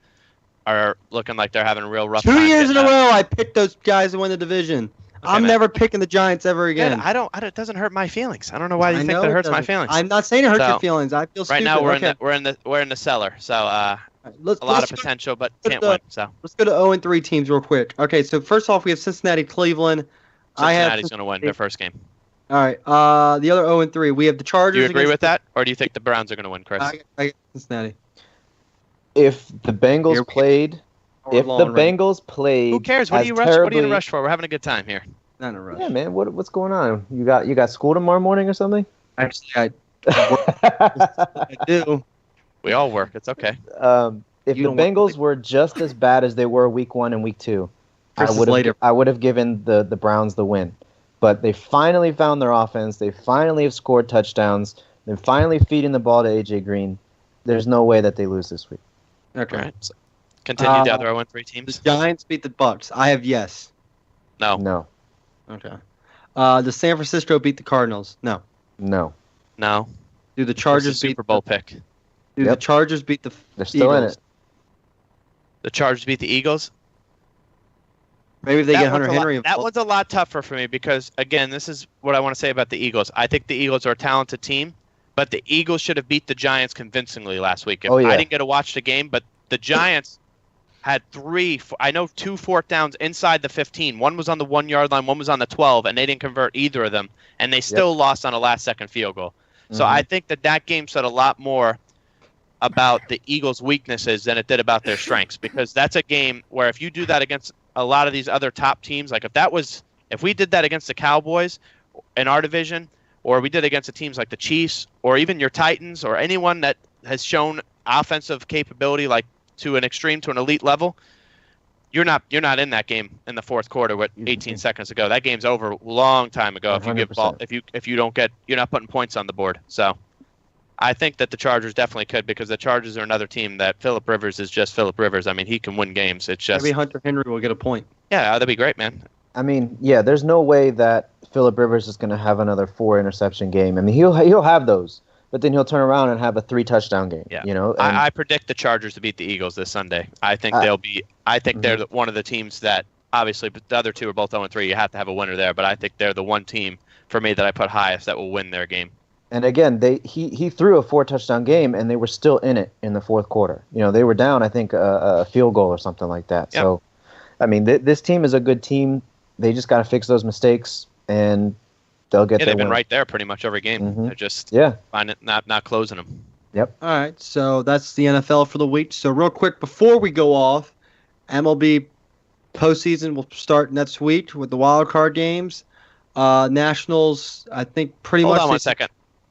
are looking like they're having a real rough time. 2 years in a row, I picked those guys to win the division. Okay, I'm never picking the Giants ever again. Man, it doesn't hurt my feelings. I don't know why you think that hurts my feelings. I'm not saying it hurts your feelings. I feel stupid. Right now we're in the cellar, so a lot of potential, but can't win. So let's go to 0-3 teams real quick. Okay, so first off we have Cincinnati, Cleveland. Cincinnati's going to win their first game. All right. The other 0-3, we have the Chargers. Do you agree with that, or do you think the Browns are going to win, Chris? I get Cincinnati. If the Bengals played, who cares? What are you in a rush for? We're having a good time here. Not in a rush. Yeah, man. What's going on? You got school tomorrow morning or something? Actually, I do. We all work. It's okay. If the Bengals were just as bad as they were week 1 and week 2, I would have given the Browns the win. But they finally found their offense. They finally have scored touchdowns. They're finally feeding the ball to A.J. Green. There's no way that they lose this week. Okay. All right. So continue the other 0-3 teams. The Giants beat the Bucks. I have yes. No. Okay. The San Francisco beat the Cardinals. No. No. Do the Chargers beat Super Bowl pick? Do the Chargers beat the They're still Eagles? in it. The Chargers beat the Eagles? Maybe if they get Hunter Henry. That one's a lot tougher for me because, again, this is what I want to say about the Eagles. I think the Eagles are a talented team, but the Eagles should have beat the Giants convincingly last week. I didn't get to watch the game, but the Giants had 2 4th downs inside the 15. One was on the 1-yard line, one was on the 12, and they didn't convert either of them, and they still lost on a last-second field goal. So I think that game said a lot more about the Eagles' weaknesses than it did about their strengths, because that's a game where if you do that against a lot of these other top teams, like if we did that against the Cowboys in our division, or we did against the teams like the Chiefs, or even your Titans, or anyone that has shown offensive capability like to an extreme, to an elite level, you're not in that game in the fourth quarter with 18 seconds to go. That game's over a long time ago. 100%. If you don't get, you're not putting points on the board. So I think that the Chargers definitely could, because the Chargers are another team that Phillip Rivers is just Phillip Rivers. I mean, he can win games. It's just maybe Hunter Henry will get a point. Yeah, that'd be great, man. I mean, yeah, there's no way that Phillip Rivers is going to have another 4-interception game. I mean, he'll have those, but then he'll turn around and have a 3-touchdown game. Yeah. You know, I predict the Chargers to beat the Eagles this Sunday. I think they'll be. I think they're one of the teams that obviously, but the other two are both 0-3. You have to have a winner there, but I think they're the one team for me that I put highest that will win their game. And again, he threw a 4-touchdown game, and they were still in it in the fourth quarter. You know, they were down, I think, a field goal or something like that. Yep. So, I mean, this team is a good team. They just got to fix those mistakes, and they'll get their they've been win. right there pretty much every game. Mm-hmm. They're just finding not closing them. Yep. All right, so that's the NFL for the week. So real quick, before we go off, MLB postseason will start next week with the wild card games. Nationals, I think, pretty much. Hold on 1 second.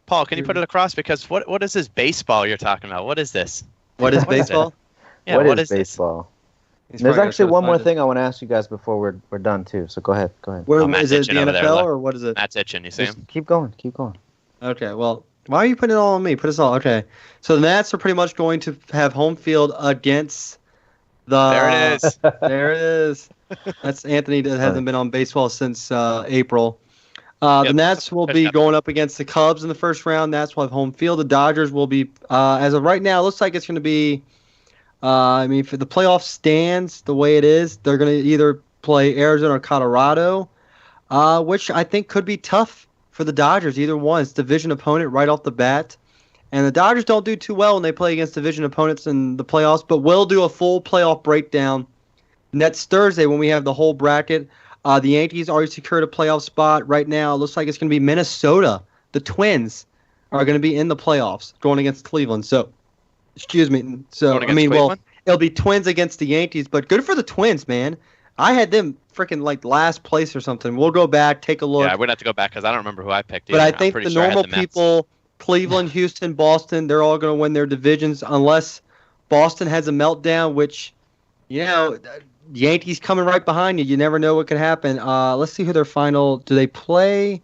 Paul, can you put it across? Because what is this baseball you're talking about? What is this? What is baseball? Yeah, what is baseball? There's actually one more thing I want to ask you guys before we're done too. So go ahead. Is it the NFL or what is it? Matt's itching. You see him? Keep going. Okay. Well, why are you putting it all on me? Put us all. Okay. So the Nats are pretty much going to have home field against the. There it is. There it is. That's Anthony that hasn't been on baseball since April. The Nats will be going up against the Cubs in the first round. Nats will have home field. The Dodgers will be, as of right now, it looks like it's going to be, if the playoff stands the way it is, they're going to either play Arizona or Colorado, which I think could be tough for the Dodgers. Either one. It's division opponent right off the bat. And the Dodgers don't do too well when they play against division opponents in the playoffs, but we'll do a full playoff breakdown next Thursday when we have the whole bracket. The Yankees already secured a playoff spot. Right now, it looks like it's going to be Minnesota. The Twins are going to be in the playoffs going against Cleveland. So, excuse me. So, it'll be Twins against the Yankees, but good for the Twins, man. I had them freaking like last place or something. We'll go back, take a look. Yeah, we're going to have to go back because I don't remember who I picked. But I think the normal people, Cleveland, Houston, Boston, they're all going to win their divisions unless Boston has a meltdown, which, Yankees coming right behind you. You never know what could happen. Let's see who their final. Do they play?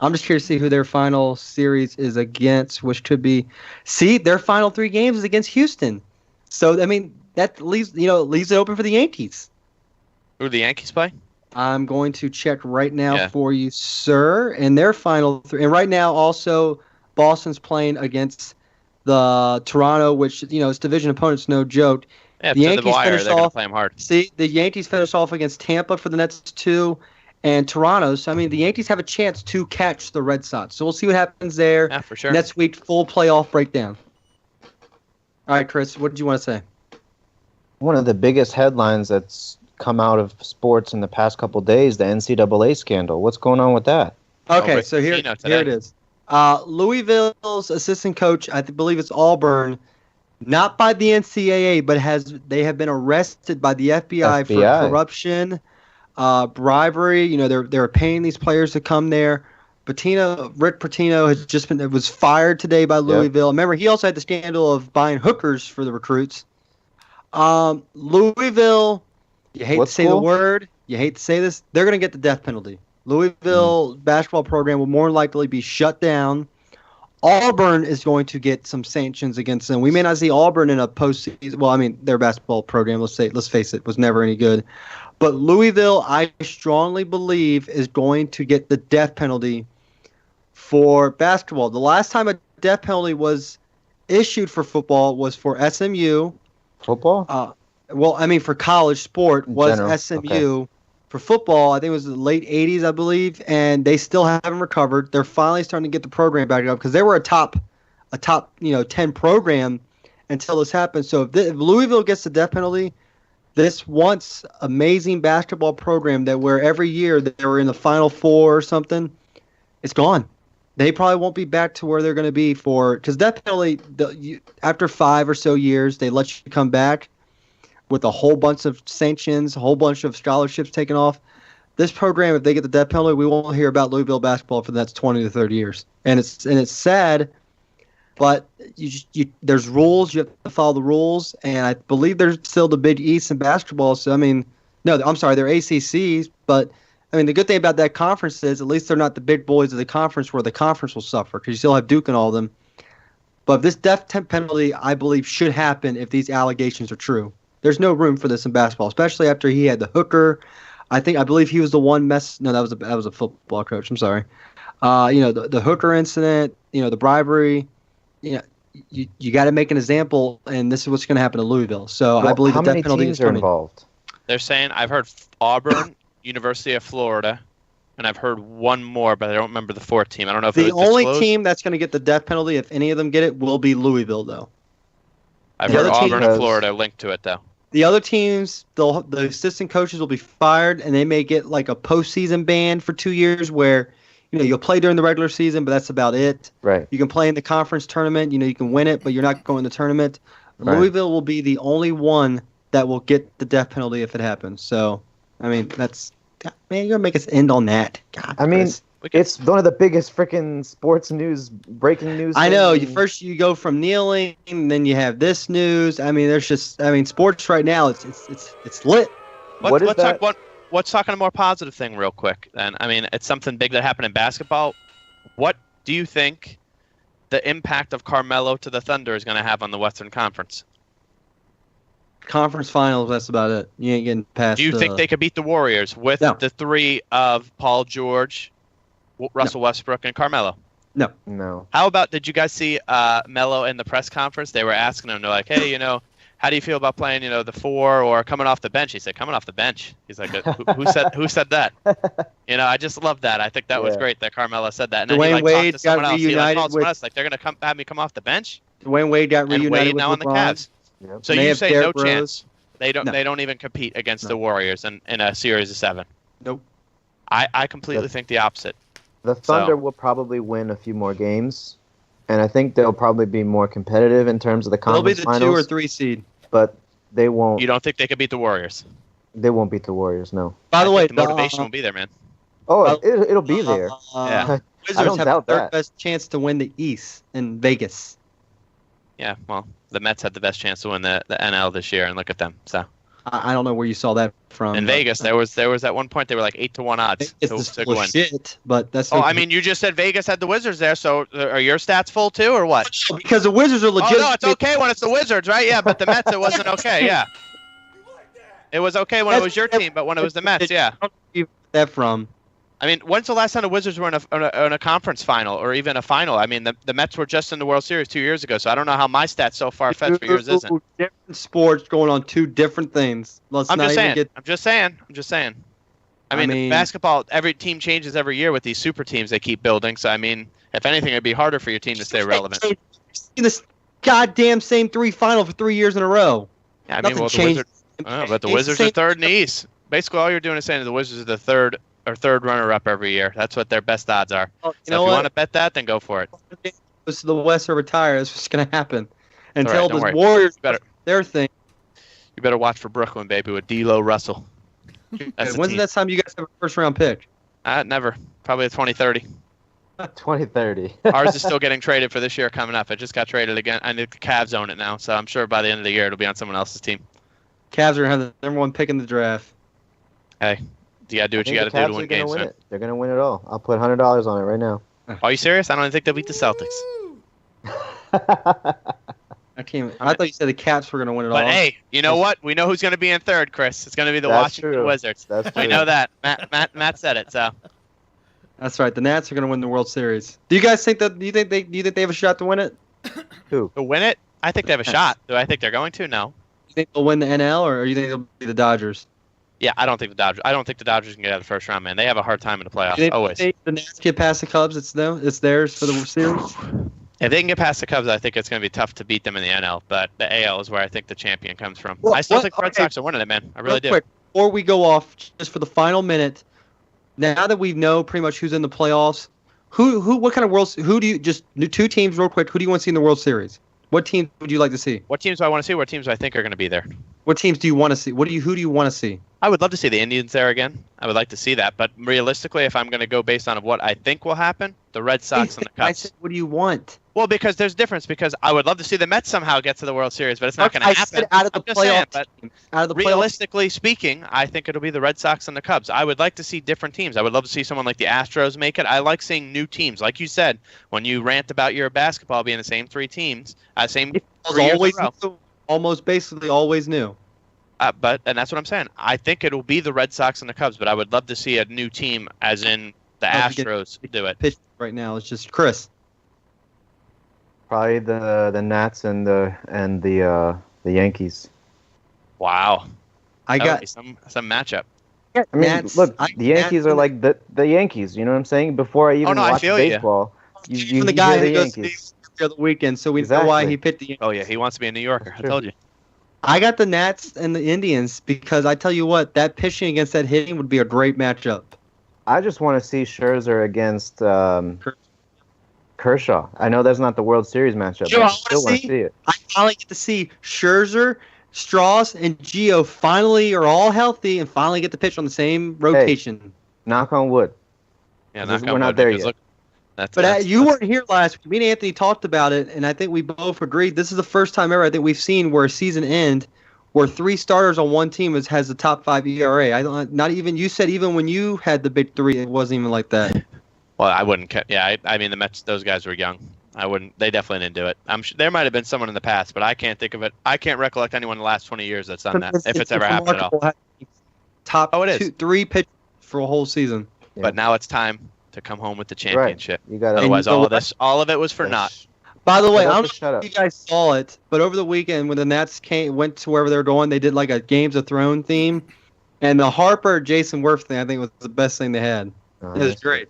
I'm just curious to see who their final series is against, which could be. See, their final 3 games is against Houston. So I mean, that leaves it open for the Yankees. Who do the Yankees play? I'm going to check right now for you, sir. And their final 3, and right now also Boston's playing against the Toronto, which is division opponents, no joke. Yeah, the Yankees the wire, finished they're going to off. play them hard. See, the Yankees finished off against Tampa for the next 2, and Toronto. So I mean, the Yankees have a chance to catch the Red Sox. So we'll see what happens there. Yeah, for sure. Next week, full playoff breakdown. All right, Chris, what did you want to say? One of the biggest headlines that's come out of sports in the past couple days, the NCAA scandal. What's going on with that? Okay, so here it is. Louisville's assistant coach, I believe it's Auburn, not by the NCAA, but they have been arrested by the FBI. For corruption, bribery. They're paying these players to come there. Rick Pitino was fired today by Louisville. Yep. Remember, he also had the scandal of buying hookers for the recruits. Louisville, you hate to say the word, you hate to say this, they're going to get the death penalty. Louisville basketball program will more likely be shut down. Auburn is going to get some sanctions against them. We may not see Auburn in a postseason. Well, I mean, their basketball program, let's face it, was never any good. But Louisville, I strongly believe, is going to get the death penalty for basketball. The last time a death penalty was issued for football was for SMU. Football? For college sport was SMU. Okay. For football, I think it was the late 80s, I believe, and they still haven't recovered. They're finally starting to get the program back up because they were a top 10 program until this happened. So if Louisville gets the death penalty, this once amazing basketball program that where every year they were in the Final Four or something, it's gone. They probably won't be back to where they're going to be because death penalty, after 5 or so years, they let you come back with a whole bunch of sanctions, a whole bunch of scholarships taken off. This program, if they get the death penalty, we won't hear about Louisville basketball for the next 20 to 30 years. And it's sad, but there's rules. You have to follow the rules. And I believe there's still the Big East in basketball. So, they're ACCs. But, the good thing about that conference is at least they're not the big boys of the conference where the conference will suffer because you still have Duke and all of them. But this death penalty, I believe, should happen if these allegations are true. There's no room for this in basketball, especially after he had the hooker. I believe he was the one No, that was a football coach. I'm sorry. The hooker incident. The bribery. You got to make an example, and this is what's going to happen to Louisville. So I believe the death penalty is are involved. They're saying I've heard Auburn, University of Florida, and I've heard one more, but I don't remember the fourth team. I don't know if the it was only disclosed. Team that's going to get the death penalty, if any of them get it, will be Louisville, though. I've heard Auburn and Florida linked to it, though. The other teams, the assistant coaches will be fired, and they may get like a postseason ban for 2 years where, you'll play during the regular season, but that's about it. Right. You can play in the conference tournament. You can win it, but you're not going to the tournament. Right. Louisville will be the only one that will get the death penalty if it happens. So, you're going to make us end on that. God, it's one of the biggest freaking sports news, breaking news. I know. You go from kneeling, and then you have this news. There's just, sports right now. It's lit. Let's talk on a more positive thing real quick. Then, it's something big that happened in basketball. What do you think the impact of Carmelo to the Thunder is going to have on the Western Conference? Conference finals. That's about it. You ain't getting past. Do you think they could beat the Warriors with the 3 of Paul George, Russell Westbrook, and Carmelo? No. How about, did you guys see Melo in the press conference? They were asking him, they're like, hey, how do you feel about playing, the 4 or coming off the bench? He said, coming off the bench. He's like, who said that? I just love that. I think that was great that Carmelo said that. And then Dwayne he Wade talked to someone got else. reunited Someone else, they're going to have me come off the bench? Dwayne Wade got reunited Wade with now on the LeBron. Cavs. Yep. So you say no chance. They don't even compete against the Warriors in a series of 7. Nope. I completely think the opposite. The Thunder will probably win a few more games, and I think they'll probably be more competitive in terms of the conference finals. They'll be the 2 or 3 seed. But they won't. You don't think they could beat the Warriors? They won't beat the Warriors, no. By the way, the motivation will be there, man. Oh, it'll be there. Yeah. Wizards I don't have doubt the third that. best chance to win the East in Vegas. Yeah, well, the Mets had the best chance to win the NL this year, and look at them. So I don't know where you saw that from. In Vegas, there was at one point they were like 8-1 odds. It's to full win. of shit, but that's. Oh, I mean, you just said Vegas had the Wizards there, so are your stats full too, or what? because the Wizards are legit. Oh no, it's okay when it's the Wizards, right? Yeah, but the Mets it wasn't okay. Yeah, it was okay when it was your team, but when it was the Mets, yeah. Where do you get that from? I mean, when's the last time the Wizards were in a conference final or even a final? I mean, the Mets were just in the World Series 2 years ago, so I don't know how my stats so far fetched, but yours isn't. Different sports going on two different things. I'm just saying. I mean, basketball, every team changes every year with these super teams they keep building. So, I mean, if anything, it'd be harder for your team to stay relevant. You've seen this goddamn same three final for 3 years in a row. Yeah, I mean, well, the Wizards, but the Wizards are third in the East. Basically, all you're doing is saying that the Wizards are the third runner-up every year. That's what their best odds are. Well, so if you want to bet that, then go for it. Goes to the West or retire. That's what's going to happen. Until don't the worry. Warriors their thing. You better watch for Brooklyn, baby, with D'Lo Russell. That's When's the next time you guys have a first-round pick? Never. Probably 2030. 2030. Ours is still getting traded for this year coming up. It just got traded again. I think the Cavs own it now, so I'm sure by the end of the year it'll be on someone else's team. Cavs are going to have the number one pick in the draft. Hey, you got to do what you got to do to win games. Win it. They're going to win it all. I'll put $100 on it right now. Are you serious? I don't even think they'll beat the Celtics. I thought you said the Caps were going to win it all. But hey, you know what? We know who's going to be in third, Chris. It's going to be the Washington Wizards. That's true. We know that. Matt said it. So. That's right. The Nats are going to win the World Series. Do you guys think that? Do you think they have a shot to win it? Who? To win it? I think they have a shot. Do I think they're going to? No. You think they'll win the NL, or you think they'll be the Dodgers? Yeah, I don't think the Dodgers can get out of the first round, man. They have a hard time in the playoffs. Always. The Nats get past the Cubs. It's theirs for the series. If they can get past the Cubs, I think it's going to be tough to beat them in the NL. But the AL is where I think the champion comes from. Well, I still think the Red Sox are winning it, man. I really do. Quick, before we go off, just for the final minute, now that we know pretty much who's in the playoffs, what kind of who do you just two teams real quick? Who do you want to see in the World Series? What teams would you like to see? What teams do I want to see? What teams do I think are going to be there? What teams do you want to see? Who do you want to see? I would love to see the Indians there again. I would like to see that. But realistically, if I'm going to go based on what I think will happen, the Red Sox and the Cubs. I said, what do you want? Well, because there's difference. Because I would love to see the Mets somehow get to the World Series, but it's not going to happen. Said out of the playoff. Realistically speaking, I think it'll be the Red Sox and the Cubs. I would like to see different teams. I would love to see someone like the Astros make it. I like seeing new teams. Like you said, when you rant about your basketball being the same three teams, same 3 years in a row. Almost basically always new. And that's what I'm saying. I think it'll be the Red Sox and the Cubs, but I would love to see a new team, as in the Astros, do it. Pitch right now it's just Chris. Probably the Nats and the Yankees. Wow, I got some matchup. I mean, Nats, look, the Yankees are like the Yankees. You know what I'm saying? Before I even watch baseball, you the guy hear who the goes Yankees. the other weekend, so we know why he picked the Yankees. Oh yeah, he wants to be a New Yorker. I told you. I got the Nats and the Indians because I tell you what, that pitching against that hitting would be a great matchup. I just want to see Scherzer against Kershaw. I know that's not the World Series matchup, but I still want to see it. I finally get to see Scherzer, Strauss, and Gio finally are all healthy and finally get to pitch on the same rotation. Hey, knock on wood. Yeah, we're not there yet. Look, you weren't here last week. Me and Anthony talked about it, and I think we both agreed this is the first time ever I think we've seen where a season end where three starters on one team has the top 5 ERA. Not even you said even when you had the big three, it wasn't even like that. Well, I wouldn't. Yeah, I mean the Mets. Those guys were young. I wouldn't. They definitely didn't do it. I'm sure there might have been someone in the past, but I can't think of it. I can't recollect anyone in the last 20 years that's done that. If it's ever happened at all. Top 3 pitchers for a whole season. Yeah. But now it's time to come home with the championship. Right. You got. Otherwise, all of it was for naught. By the way, I don't know if you guys saw it, but over the weekend when the Nats went to wherever they were going, they did like a Games of Thrones theme, and the Harper Jason Worth thing I think was the best thing they had. It was great.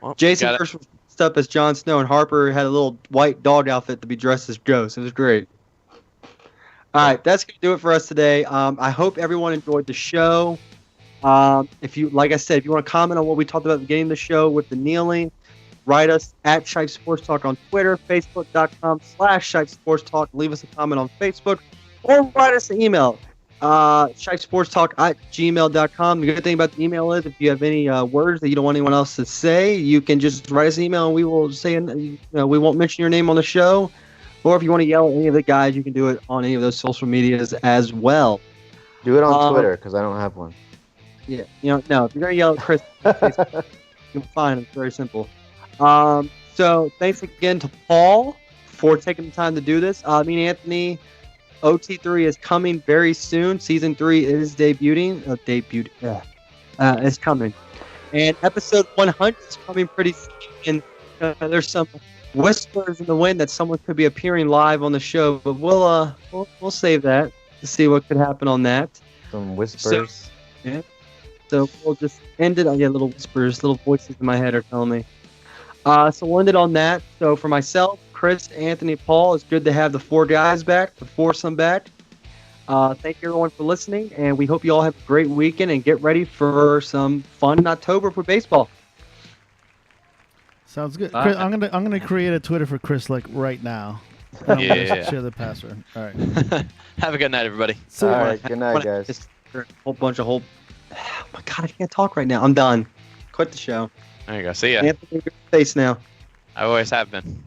Well, Jason Worth was dressed up as Jon Snow, and Harper had a little white dog outfit to be dressed as Ghost. It was great. All right, that's gonna do it for us today. I hope everyone enjoyed the show. If you, like I said, if you want to comment on what we talked about at the beginning of the show with the kneeling, write us at Shipe Sports Talk on Twitter, facebook.com/Shipe Sports Talk. Leave us a comment on Facebook, or write us an email, shipesportstalk@gmail.com. The good thing about the email is if you have any words that you don't want anyone else to say, you can just write us an email and we will say, we won't mention your name on the show. Or if you want to yell at any of the guys, you can do it on any of those social medias as well. Do it on Twitter because I don't have one. Yeah, no, if you're gonna yell at Chris, you're fine. It's very simple. So thanks again to Paul for taking the time to do this. Me and Anthony, OT3 is coming very soon. Season 3 is debuting. It's coming, and episode 100 is coming pretty soon. And there's some whispers in the wind that someone could be appearing live on the show, but we'll save that to see what could happen on that. Some whispers. So we'll just end it on little whispers, little voices in my head are telling me. So we'll end it on that. So for myself, Chris, Anthony, Paul, it's good to have the 4 guys back, the foursome back. Thank you everyone for listening, and we hope you all have a great weekend and get ready for some fun in October for baseball. Sounds good. Chris, I'm gonna create a Twitter for Chris right now. Share the password. All right. Have a good night, everybody. All right. Good night, guys. Just a whole bunch of Oh my God, I can't talk right now. I'm done. Quit the show. There you go. See ya. Anthony, your face now. I always have been.